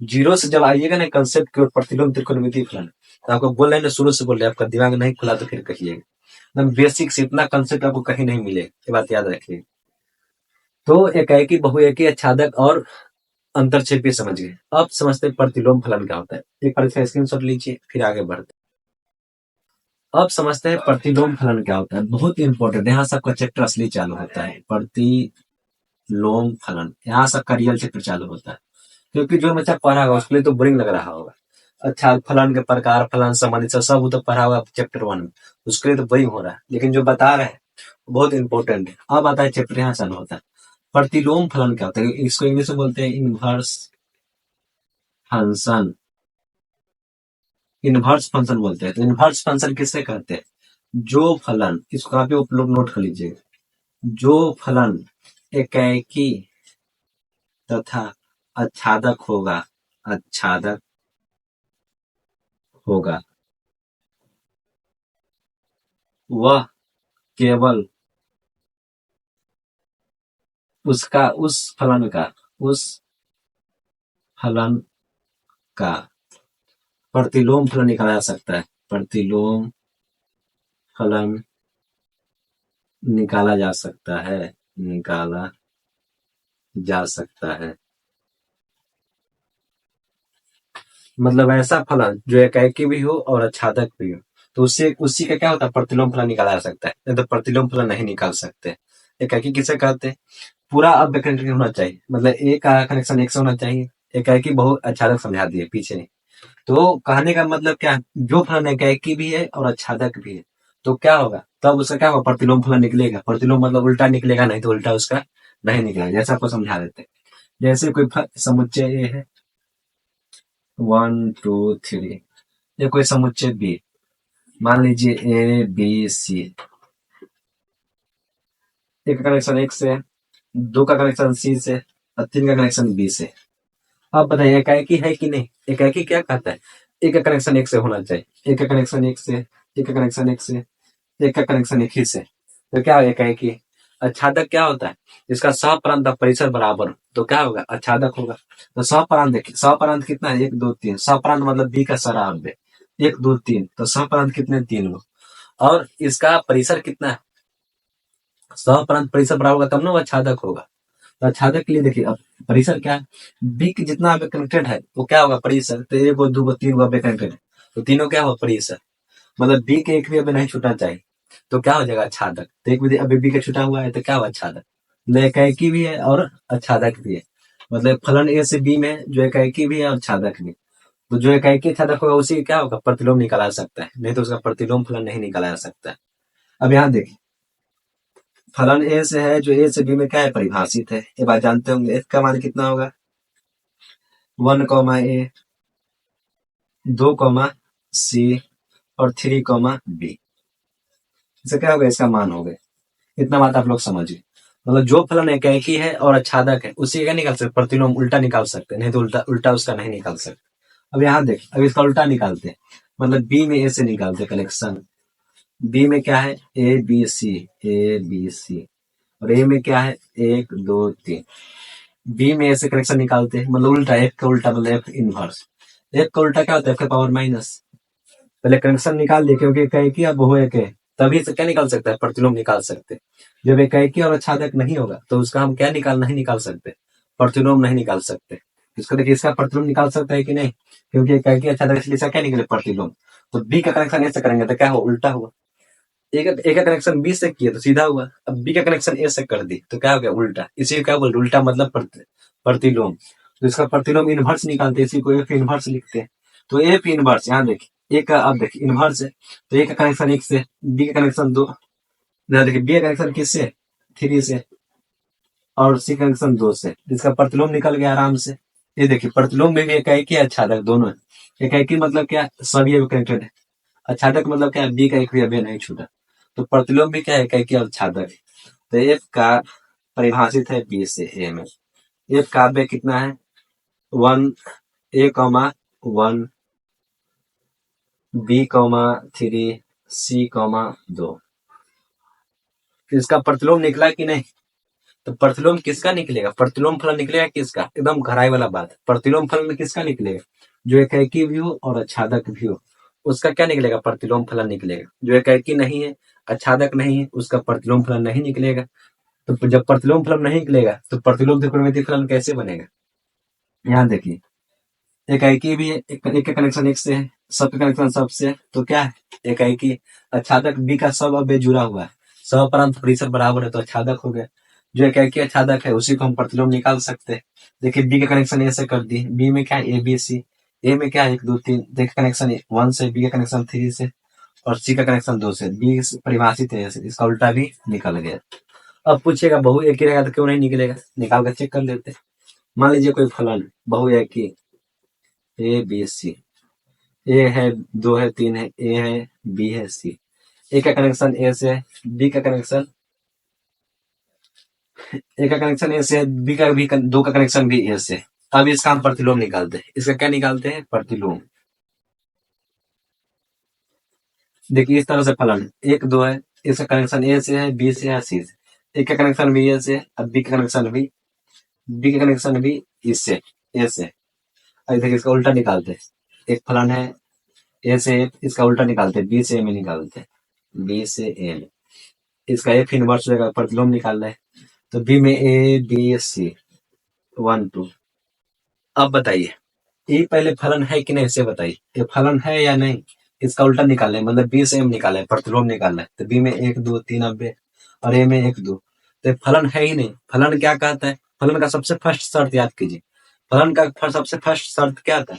जीरो से जब आइएगा ना कंसेप्ट की ओर, प्रतिलोम त्रिकोणमितीय फलन, तो आपको बोल रहे हैं ना, शुरू से बोल रहे हैं, आपका दिमाग नहीं खुला तो फिर कहिएगा। एकदम बेसिक से, इतना कंसेप्ट आपको कहीं नहीं मिले, ये बात याद रखिए। तो एकाकी, बहुएकी, आच्छादक और अंतरछेपी समझ गए। अब समझते हैं प्रतिलोम फलन क्या होता है। एक बार इसका स्क्रीनशॉट लीजिए, फिर आगे बढ़ते हैं। अब समझते हैं प्रतिलोम फलन क्या होता है, बहुत इंपॉर्टेंट, यहाँ सबका चैप्टर असली चालू होता है, प्रतिलोम फलन, यहाँ सबका रियल चैप्टर चालू होता है। क्योंकि जो बच्चा पढ़ा होगा उसके लिए तो बोरिंग लग रहा होगा। अच्छा, फलन के प्रकार, फलन संबंधित सब वो तो पढ़ा होगा चैप्टर 1 में, उसके लिए तो बोरिंग हो रहा है, लेकिन जो बता रहे हैं बहुत इंपॉर्टेंट है। अब आता है चैप्टर, यहाँ चालू होता है। प्रतिलोम फलन क्या होता है, इसको इंग्लिश में बोलते हैं इनवर्स फंक्शन, इनवर्स फंक्शन बोलते हैं। तो इनवर्स फंक्शन किससे कहते हैं, जो फलन, इसको काफी आप लोग नोट कर लीजिएगा, जो फलन एकाकी तथा आच्छादक होगा, आच्छादक होगा, वह केवल उसका, उस फलन का प्रतिलोम फलन निकाला जा सकता है, प्रतिलोम फलन निकाला जा सकता है, निकाला जा सकता है। मतलब ऐसा फलन जो एकाकी भी हो और आच्छादक भी हो, तो उससे उसी का क्या होता है, प्रतिलोम फलन निकाला जा सकता है, नहीं तो प्रतिलोम फलन नहीं निकाल सकते। एकाकी किसे कहते हैं, पूरा अव्यय कनेक्टेड होना चाहिए, मतलब ए का कनेक्शन एक से होना चाहिए, एकाएकी बहु आच्छादक समझा दिए पीछे नहीं। तो कहने का मतलब क्या है, जो फलन एकाएकी भी है और आच्छादक भी है तो क्या होगा, तब उसका क्या होगा, प्रतिलोम फलन निकलेगा। प्रतिलोम मतलब उल्टा निकलेगा, नहीं तो उल्टा उसका नहीं निकलेगा। जैसे आपको समझा देते हैं, जैसे कोई समुच्चय ए है 1 2 3, या कोई समुच्चय बी, मान लीजिए ए बी सी, एक का कनेक्शन एक से, दो का कनेक्शन सी से और तीन का कनेक्शन बी से। अब बताइए एकाएकी है कि नहीं। एकाएकी क्या कहता है, एक का कनेक्शन एक से होना चाहिए, एक का कनेक्शन एक से, एक का कनेक्शन एक से, एक का कनेक्शन एक ही से, तो क्या होगा एकाएकी। आच्छादक क्या होता है, जिसका सहप्रांत परिसर बराबर हो, तो क्या होगा, आच्छादक होगा। तो सहप्रांत देखिए, सहप्रांत कितना है, 1 2 3, सहप्रांत मतलब बी का सराब 1 2 3, तो सहप्रांत कितने, 3 गो। और इसका परिसर कितना है, सहप्रांत परिसर बराबर होगा तब ना वो आच्छादक होगा। तो आच्छादक के लिए देखिए, अब परिसर क्या है, बी के जितना अब कनेक्टेड है वो क्या होगा, परिसर। तो 1 2 3 गो अब कनेक्टेड है तो तीनों क्या होगा, परिसर। मतलब बी के एक भी अब नहीं छूटना चाहिए, तो क्या हो जाएगा, आच्छादक। तो एक भी अभी बी का छूटा हुआ है तो क्या हुआ, आच्छादक। मतलब एकाएकी भी है और आच्छादक भी है। मतलब फलन ए से बी में जो एकाएकी भी है और आच्छादक भी, तो जो एकाएकी आच्छादक होगा उसी क्या होगा, प्रतिलोम निकाला सकता है, नहीं तो उसका प्रतिलोम फलन नहीं निकाला जा सकता है। अब यहाँ देखिए, फलन ए से है जो ए से बी में क्या है, परिभाषित है। ये बात जानते होंगे, एफ का मान कितना होगा, 1 ए, 2 सी और 3 बी। इससे क्या होगा, इसका मान हो गया। इतना बात आप लोग समझिए। मतलब जो फलन एकाएकी है और आच्छादक है उसी का निकाल सकते, प्रतिलोम उल्टा निकाल सकते, नहीं तो उल्टा उल्टा उसका नहीं निकाल सकते। अब यहाँ देखिए, अब इसका उल्टा निकालते हैं, मतलब बी में ए से निकालते कलेक्शन। बी में क्या है, A B C, A B सी, और ए में क्या है, 1 2 3। बी में ए से कलेक्शन निकालते हैं, मतलब उल्टा, एफ का उल्टा मतलब एफ इनवर्स। एफ का उल्टा क्या होता है, एफ का पावर माइनस। पहले कनेक्शन निकाल दिए, क्योंकि एकाएकी अब बहु एक है, तभी से क्या निकाल सकता है, प्रतिलोम निकाल सकते हैं। जब एकाएकी और आच्छादक नहीं होगा तो उसका हम क्या नहीं निकाल सकते, प्रतिलोम नहीं निकाल सकते। इसको देखिए, इसका प्रतिलोम निकाल सकता है कि नहीं, क्योंकि एकाएकी आच्छादक, इसलिए इसका क्या निकले, प्रतिलोम। तो बी का कनेक्शन ऐसे करेंगे तो क्या हो, उल्टा हुआ। एक का कनेक्शन बी से किया तो सीधा हुआ, अब बी का कनेक्शन ए से कर दी तो क्या हो गया, उल्टा। इसी को क्या बोल, उल्टा मतलब प्रतिलोम। तो इसका प्रतिलोम इनवर्स निकालते हैं, इसी को एफ इनवर्स लिखते हैं। तो एफ इनवर्स, यहाँ देखिए, एक का अब देखिए इनवर्स है, तो एक का कनेक्शन एक से, बी का कनेक्शन 2, देखिए बी का कनेक्शन किससे, 3 से, और सी कनेक्शन 2 से। इसका प्रतिलोम निकल गया आराम से। ये देखिए, प्रतिलोम में भी एकाएकी आच्छादक दोनों है। एकाएकी मतलब क्या, सभी अभी कनेक्टेड है। आच्छादक मतलब क्या है, बी का एक भी अभी नहीं छूटा। तो प्रतिलोम भी क्या है, एकाएकी और आच्छादक। तो एफ का परिभाषित है बी से ए में। एफ का अब कितना है, 1 ए 1 बी 3 सी 2। इसका प्रतिलोम निकला कि नहीं, तो प्रतिलोम किसका निकलेगा, प्रतिलोम फलन निकलेगा किसका, एकदम घराई वाला बात। प्रतिलोम फलन किसका निकलेगा, जो एकाएकी भी हो और आच्छादक भी हो उसका क्या निकलेगा, प्रतिलोम फलन निकलेगा। जो एकाएकी नहीं है, आच्छादक नहीं है, उसका प्रतिलोम फलन नहीं निकलेगा। तो जब प्रतिलोम फलन नहीं निकलेगा तो प्रतिलोम त्रिकोणमितीय फलन कैसे बनेगा। यहाँ देखिए, एकाएकी भी है, एक का कनेक्शन एक से है, सब का कनेक्शन सब से है, तो क्या है, एकाएकी। आच्छादक बी का सब अब जुड़ा हुआ है, सब प्रांत परिसर बराबर है तो आच्छादक हो गया। जो एकाएकी आच्छादक है उसी को हम प्रतिलोम निकाल सकते हैं। देखिए, बी का कनेक्शन ए से कर दी, बी में क्या है, ए बी सी, ए में क्या है 1 2 3, देखिए कनेक्शन 1 से, बी का कनेक्शन 3 से, और सी का कनेक्शन 2 से। बी परिभाषित है ऐसे, इसका उल्टा भी निकल गया। अब पूछेगा बहु एक ही रहेगा तो क्यों नहीं निकलेगा, निकाल कर चेक कर लेते हैं। मान लीजिए कोई फलन बहु एक ही, ए बी सी, ए है 2 है 3 है, ए है बी है सी। ए का कनेक्शन ए से है, बी का कनेक्शन, ए का कनेक्शन ए से है, बी का भी 2 का कनेक्शन भी ए से। अब इसका हम प्रतिलोम निकालते हैं। इसका क्या निकालते हैं, प्रतिलोम। देखिए, इस तरह से फलन 1 2 है, इसका कनेक्शन ए से है, बी से है, सी से। ए का कनेक्शन भी ए से है, अब बी का कनेक्शन भी, बी का कनेक्शन भी इससे, ए से। अब देखिए, इसका उल्टा निकालते हैं। एक फलन है ए से एफ, इसका उल्टा निकालते हैं, बी से ए में निकालते हैं, बी से ए में। इसका एफ इनवर्स होगा, प्रतिलोम निकालना है। तो बी में ए बी सी 1 2। अब बताइए, ये पहले फलन है कि नहीं, इसे बताइए, ये फलन है या नहीं। इसका उल्टा निकालना है, मतलब बी से एम निकाला है, प्रतिलोम निकालना है। तो बी में 1 2 3 90 और ए में 1 2, तो फलन है ही नहीं। फलन क्या कहता है, फलन का सबसे फर्स्ट शर्त याद कीजिए, फलन का सबसे फर्स्ट शर्त क्या था?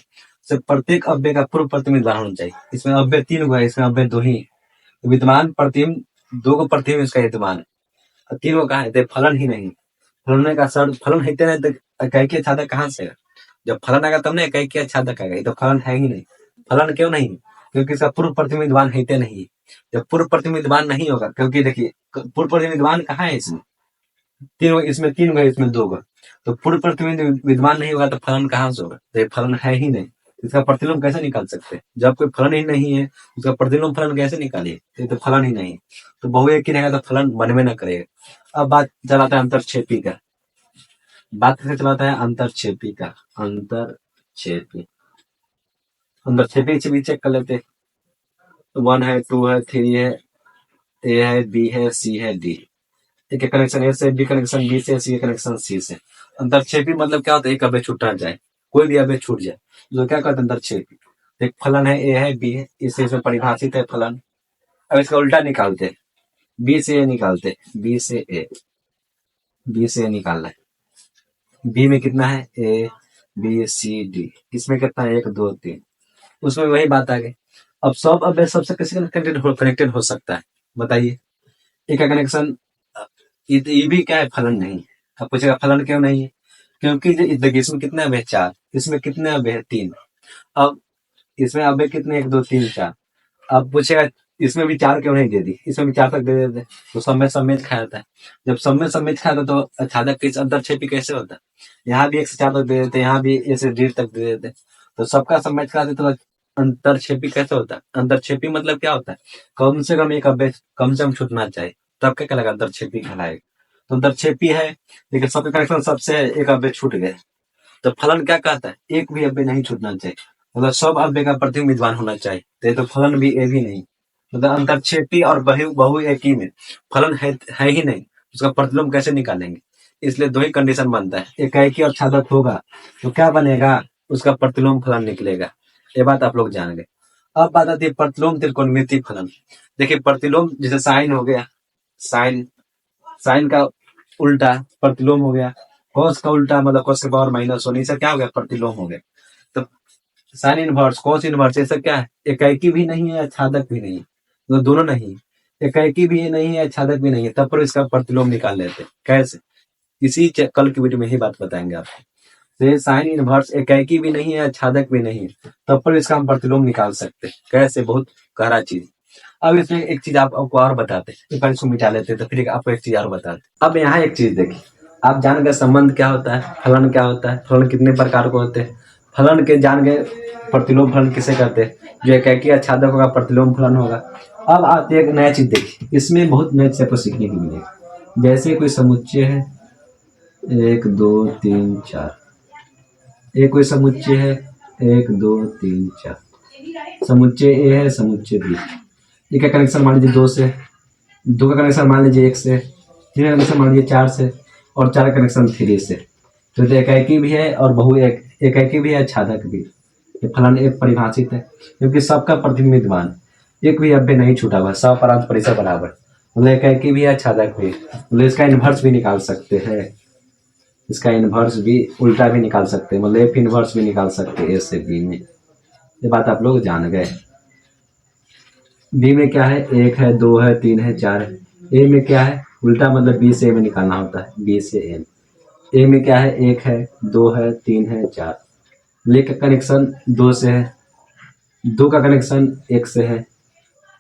सिर्फ प्रत्येक अव्यय का पूर्व प्रतिबिंब विद्यमान होना चाहिए। इसमें अव्यय 3 गो है, इसमें अव्यय 2 ही है। विद्यमान प्रतिबिंब 2 गो प्रतिबिंब इसका विद्यमान है, 3 गो कहाँ है? तो फलन ही नहीं। फलन का शर्त फलन है नहीं तो इकाई छादक कहाँ से है? जब फलन आएगा तब ना इकाई छादक आएगा। ये तो फलन है ही नहीं। फलन क्यों नहीं? क्योंकि इसका पूर्व प्रतिबिंब विद्यमान है नहीं। जब पूर्व प्रतिबिंब विद्यमान नहीं होगा, क्योंकि देखिए पूर्व प्रतिबिंब विद्यमान कहाँ है? इसमें 3 गो, इसमें 2 गो। तो पूर्व प्रतिबिंब विद्यमान नहीं होगा तो फलन कहाँ से होगा? तो ये फलन है ही नहीं। इसका प्रतिलोम कैसे निकाल सकते हैं? जब कोई फलन ही नहीं है उसका प्रतिलोम फलन कैसे निकालिए? ये तो फलन ही नहीं। तो बहुएकी रहेगा तो फलन बनवे न करेगा। अब बात चलाता है अंतरक्षेपी का। बात कैसे चलाता है? अंतरक्षेपी का। अंतरक्षेपी से भी चेक कर लेते। 1 है, 2 है, 3 है, ए है, बी है, सी है, डी। एक कनेक्शन ए से, बी कनेक्शन बी से, सी कनेक्शन सी से। अंतरक्षेपी मतलब क्या होता है? एक अव्यय छूटना जाए, कोई भी अव्यय छूट जाए तो क्या कहते हैं? अंतरक्षेपी। एक फलन है, ए है, बी है, इसे इसमें परिभाषित है फलन। अब इसका उल्टा निकालते, बी से ए निकालते, बी से ए निकालना है। बी में कितना है? A B C D. इसमें कितना है? 1 2 3। उसमें वही बात आ गई। अब सब अव्यय सबसे कैसे कनेक्टेड हो सकता है बताइए? एक का कनेक्शन ये भी क्या है? फलन नहीं। अब पूछेगा फलन क्यों नहीं है? क्योंकि देखिए इसमें कितने अव्यय? 4। इसमें कितने अव्यय? 3। अब इसमें अव्यय कितने? 1 2 3 4। अब पूछेगा इसमें भी 4 क्यों नहीं दे दी? इसमें भी 4 तक दे देते तो सब में सम्मिलित खा जाता है। जब सब में सम्मिलित खाता तो छादक किस अंतरक्षेपी कैसे होता है? यहाँ भी 1 से 4 तक दे देते, यहाँ भी ए से 1.5 तक दे देते, तो सबका सम्मिलित खा देते तो अंतरक्षेपी कैसे होता है? अंतरक्षेपी मतलब क्या होता है? कम से कम एक अव्यय कम से कम छूटना चाहिए, तब क्या कहलाएगा? अंतरक्षेपी कहलाएगा। तो अंतरक्षेपी है लेकिन सबके कनेक्शन सबसे एक अव्यय छूट गए, तो फलन क्या कहता है? एक भी अव्यय नहीं छूटना चाहिए, मतलब सब अव्यय का प्रतिबिंब विद्यमान होना चाहिए। तो ये तो फलन भी ए भी नहीं, मतलब अंतरक्षेपी और बहुएकी में फलन है ही नहीं, उसका प्रतिलोम कैसे निकालेंगे? इसलिए 2 ही कंडीशन बनता है, एकाएकी और छादक होगा तो क्या बनेगा? उसका प्रतिलोम फलन निकलेगा। ये बात आप लोग जान गए। अब बात आती है प्रतिलोम त्रिकोणमितीय फलन। देखिए प्रतिलोम जैसे साइन हो गया, साइन का उल्टा प्रतिलोम हो गया, कॉस का उल्टा मतलब कॉस के पावर -1, इसका क्या हो गया? प्रतिलोम हो गया। तो साइन इनवर्स, कॉस इनवर्स, ऐसा क्या है? एकाएकी भी नहीं है, छादक भी नहीं है, तो दोनों नहीं, एकाएकी भी नहीं है, छादक भी नहीं है, तब पर इसका प्रतिलोम निकाल लेते। कैसे? इसी कल की वीडियो में ही बात बताएंगे आपको। तो साइन इनवर्स एकाएकी भी नहीं है, छादक भी नहीं है, तब पर इसका हम प्रतिलोम निकाल सकते। कैसे? बहुत गहरा चीज। अब इसमें एक चीज आपको और बताते, एक बार इसको मिटा लेते तो फिर आपको एक चीज और बताते। अब यहाँ एक चीज देखिए, आप जान गए संबंध क्या होता है, फलन क्या होता है, फलन कितने प्रकार को होते हैं, फलन के जान गए, प्रतिलोम फलन किसे कहते हैं? जो एकाएकी या छादक होगा प्रतिलोम फलन होगा। अब आते एक नया चीज देखिए, इसमें बहुत नए चीज आपको सीखने को मिलेगा। जैसे कोई समुच्चय है 1 2 3 4, एक कोई समुच्चय है 1 2 3 4, समुच्चय ए है, समुच्चय बी। एक का कनेक्शन मान लीजिए 2 से, 2 का कनेक्शन मान लीजिए 1 से, 3 का कनेक्शन मान लीजिए 4 से, और 4 का कनेक्शन 3 से। तो एकाएकी भी है और एकाएकी भी है, छादक भी। ये फलन एक परिभाषित है क्योंकि सबका प्रतिबिंब विद्यमान, एक भी अव्यय नहीं छूटा हुआ, सब परांत परिसर बराबर, मतलब एकाएकी भी है, छादक भी, मतलब इसका इनवर्स भी निकाल सकते हैं, इसका इनवर्स भी उल्टा भी निकाल सकते हैं, मतलब एफ इनवर्स भी निकाल सकते हैं ए से बी में। ये बात आप लोग जान गए। बी में क्या है? 1 है, 2 है, 3 है, 4 है। ए में क्या है? उल्टा, मतलब बी से ए में निकालना होता है, बी से एम। ए में क्या है? 1 है, 2 है, 3 है, 4। ले का कनेक्शन 2 से है, 2 का कनेक्शन 1 से है,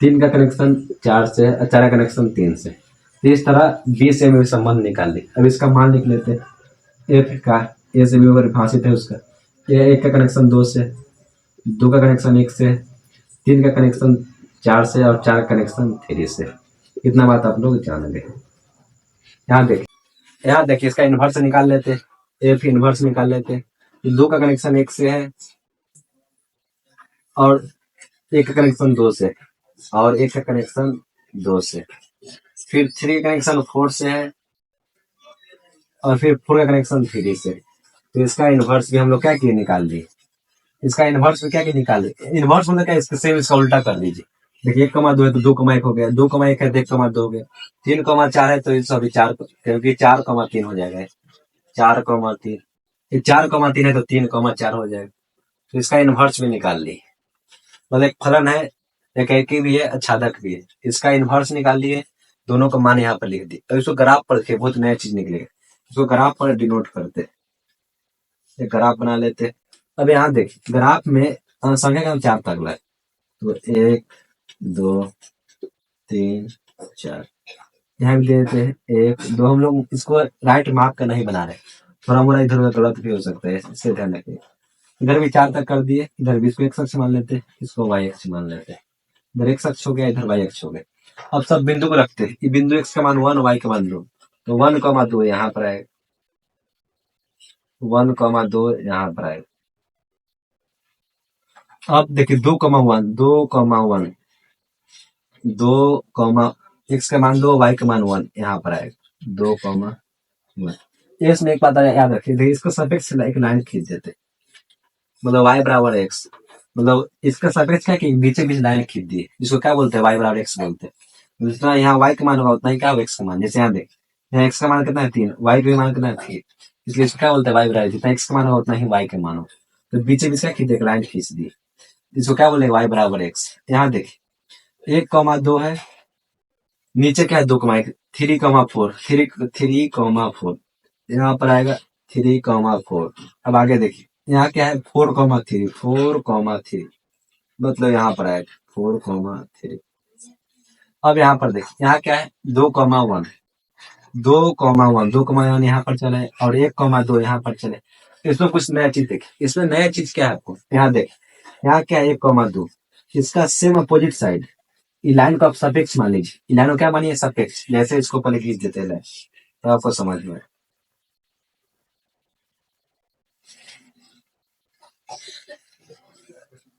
3 का कनेक्शन 4 से है, 4 का कनेक्शन 3 से। तो इस तरह बी से में संबंध निकाल ली। अब इसका मान लिख लेते हैं, एफ का ए से बी परिभाषित है उसका। ये 1 का कनेक्शन 2 से, 2 का कनेक्शन 1 से, 3 का कनेक्शन 4 से, और 4 का कनेक्शन 3 से। इतना बात आप लोग जान गए। यहाँ देखिए इसका इन्वर्स निकाल लेते, एफ इन्वर्स निकाल लेते। 2 का कनेक्शन 1 से है और 1 का कनेक्शन 2 से, और 1 का कनेक्शन 2 से, फिर 3 का कनेक्शन 4 से है, और फिर 4 का कनेक्शन 3 से। तो इसका इन्वर्स भी हम लोग क्या किए? निकाल दिए। इसका इन्वर्स में क्या किए? निकाल दिए। इन्वर्स मतलब क्या? इसका उल्टा कर दीजिए। देखिए 1,2 है तो 2,1 हो गया, 2,1 है तो 1,2 हो गया, 3,4 है तो सॉरी 4, क्योंकि 4,3 हो जाएगा, 4,3। ये 4,3 है तो 3,4 हो जाएगा। तो इसका इनवर्स भी निकाल ली। मतलब एक फलन है, एक एकी भी है, अच्छादक भी है। इसका इनवर्स निकाल लिए, दोनों का मान यहाँ पर लिख दिए। अब इसको ग्राफ पर लिखे, बहुत नया चीज निकलेगा। इसको ग्राफ पर डिनोट करते, एक ग्राफ बना लेते। अब यहाँ देख, ग्राफ में संख्या का 4 तक है, तो 1 2 3 4 यहाँ भी दे देते हैं 1 2। हम लोग इसको राइट मार्क का नहीं बना रहे, थोड़ा मोड़ा इधर उधर गलत भी हो सकता है, इससे ध्यान रखिए। इधर भी 4 तक कर दिए, इधर भी इसको x अक्ष मान लेते, इसको y अक्ष मान लेते। इधर x अक्ष हो गया, इधर y अक्ष हो गया। अब सब बिंदु को रखते हैं, ये बिंदु x का मान 1, y का मान 2, तो 1,2 यहाँ पर आएगा, 1,2 यहाँ पर आएगा। अब देखिए 2,1 2,1 2, x का मान 2, y का मान 1 यहाँ पर आएगा 2,1। इसमें एक बात याद रखिए, देखिए इसको सफिक्स एक लाइन खींच देते, मतलब y बराबर x, मतलब इसका सफिक्स क्या कि बीचे बीच लाइन खींच दी, जिसको क्या बोलते हैं, y बराबर x बोलते हैं। जितना यहाँ y का मान होगा उतना ही क्या होगा x का मान। जैसे यहाँ देख, यहाँ x का मान कितना है 3, y का मान कितना है 3, इसलिए इसको क्या बोलते हैं y बराबर, जितना x का मान होगा उतना ही y का मान हो। तो बीचे बीच क्या खींच देख, लाइन खींच दी, इसको क्या बोले, y बराबर x। यहाँ देखिए 1,2 है, नीचे क्या है 2,1, 3,4 3,4 यहाँ पर आएगा 3,4। अब आगे देखिए यहाँ क्या है 4,3 मतलब यहाँ पर आएगा 4,3। अब यहाँ पर देखिए यहाँ क्या है 2,1 2,1 यहाँ पर चले और 1,2 यहाँ पर चले। इसमें कुछ नया चीज देखिए, इसमें नया चीज क्या है आपको, यहाँ देख, यहाँ क्या है 1,2, इसका सेम अपोजिट साइड, ये लाइन को आप सपेक्ष मान लीजिए, ये लाइन को क्या मानिए, सपेक्ष। जैसे इसको पहले खींच देते हैं तो आपको समझ में।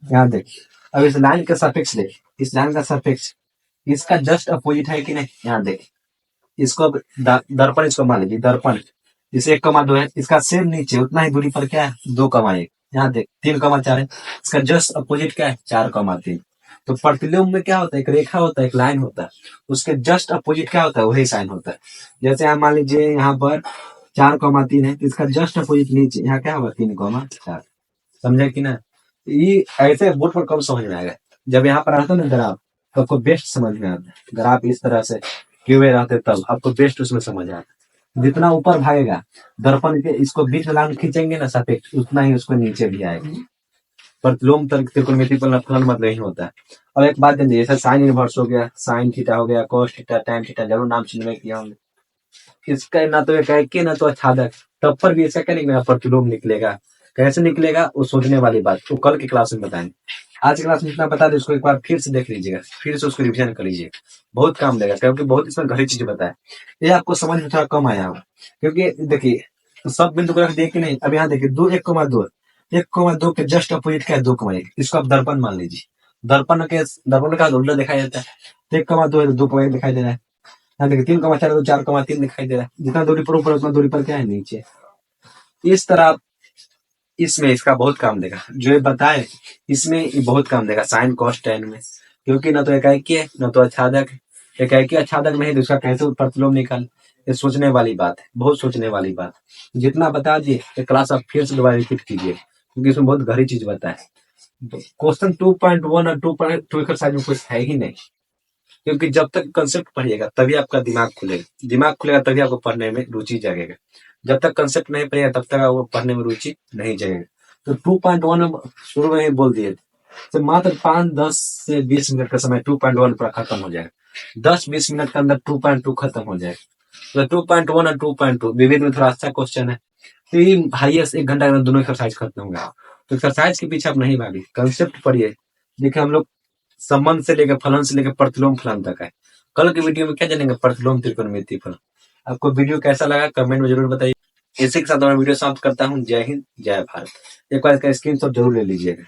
यहाँ देखिए, अब इस लाइन का सपेक्ष देखिए, इस लाइन का सपेक्ष इसका जस्ट अपोजिट है कि नहीं। यहाँ देखिए, इसको दर्पण इसको मान लीजिए, दर्पण जिसे 1,2 है, इसका सेम नीचे उतना ही दूरी पर क्या है 2,1। यहाँ देख 3,4 है, इसका जस्ट अपोजिट क्या है 4,3। तो प्रतिलोम में क्या होता है, एक रेखा होता है, एक लाइन होता है, उसके जस्ट अपोजिट क्या होता है, वही साइन होता है। जैसे यहाँ मान लीजिए यहाँ पर 4,3 है, इसका जस्ट अपोजिट नीचे यहाँ क्या होगा 3,4। समझे कि ना। ये ऐसे बोर्ड पर कब समझ में आएगा, जब यहाँ पर आता है ना ग्राफ, तो आपको बेस्ट समझ में आता है। ग्राफ इस तरह से क्यों रहते तब आपको बेस्ट उसमें समझ आता है। जितना ऊपर भागेगा दर्पण के, इसको बीच में लाइन खींचेंगे ना सापेक्ष, उतना ही उसको नीचे भी आएगा। प्रतिलोम त्रिकोणमिति फलन मतलब नहीं होता है। और एक बात जानिए, जैसे साइन इनवर्स हो गया, साइन थीटा हो गया, कोस थीटा, टैन थीटा, जरूर नाम चिन्ह किया होंगे। इसका ना तो एक एकी ना तो अच्छादक, तब पर भी इसका क्या निकलेगा, प्रतिलोम निकलेगा। कैसे निकलेगा वो सोचने वाली बात, तो कल की क्लास में बताएंगे। आज की क्लास में इतना बता दें, उसको एक बार फिर से देख लीजिएगा, फिर से उसको रिविजन कर लीजिएगा, बहुत काम देगा, क्योंकि बहुत इसमें घड़ी चीज बताया। ये आपको समझ में थोड़ा कम आया होगा, क्योंकि देखिए सब बिंदु को रख दिए कि नहीं। अब यहाँ देखिए 1,2 के जस्ट अपोजिट क्या है 2,1, इसको आप दर्पण मान लीजिए। दर्पण का उल्टा दिखाई देता है, 1,2 है तो 2,1 दिखाई दे रहा है। यहाँ देखिए 3,4 तो 4,3 दिखाई दे रहा है। जितना दूरी पर ऊपर उतना दूरी पर क्या है नीचे। इस तरह इसमें इसका बहुत काम देगा, जो ये बताए इसमें ये बहुत काम देगा साइन कॉस टैन में, क्योंकि ना तो एकाएकी है ना तो अच्छादक है। एकाएकी अच्छादक नहीं तो उसका कैसे प्रतिलोम निकाल, ये सोचने वाली बात है, बहुत सोचने वाली बात। जितना बता दिए ये क्लास आप फिर से दोबारा रिपीट कीजिए, क्योंकि इसमें बहुत गहरी चीज बताए। क्वेश्चन 2.1 और 2.2 एक्सरसाइज में कुछ है ही नहीं, क्योंकि जब तक कंसेप्ट पढ़िएगा तभी आपका दिमाग खुलेगा तभी आपको पढ़ने में रुचि जागेगा। जब तक कंसेप्ट नहीं पढ़ेगा तब तक आपको पढ़ने में रुचि नहीं जाएगा। तो 2.1 शुरू में ही बोल दिए, तो मात्र 5-10 से 20 मिनट का समय 2.1 पर खत्म हो जाएगा। 10-20 मिनट के अंदर 2.2 खत्म हो जाएगा। तो 2.1 और 2.2 विविध में थोड़ा अच्छा क्वेश्चन है, तो ये हाईएस्ट 1 घंटा के अंदर दोनों एक्सरसाइज खत्म होंगे। तो एक्सरसाइज के पीछे आप नहीं भागिए, कंसेप्ट पढ़िए। देखिए हम लोग संबंध से लेकर फलन से लेकर प्रतिलोम फलन तक है। कल के वीडियो में क्या जानेंगे, प्रतिलोम त्रिकोणमिति फलन। आपको वीडियो कैसा लगा कमेंट में जरूर बताइए। इसी के साथ मैं वीडियो समाप्त करता हूँ। जय हिंद जय भारत। एक बार इसका स्क्रीनशॉट जरूर ले लीजिएगा।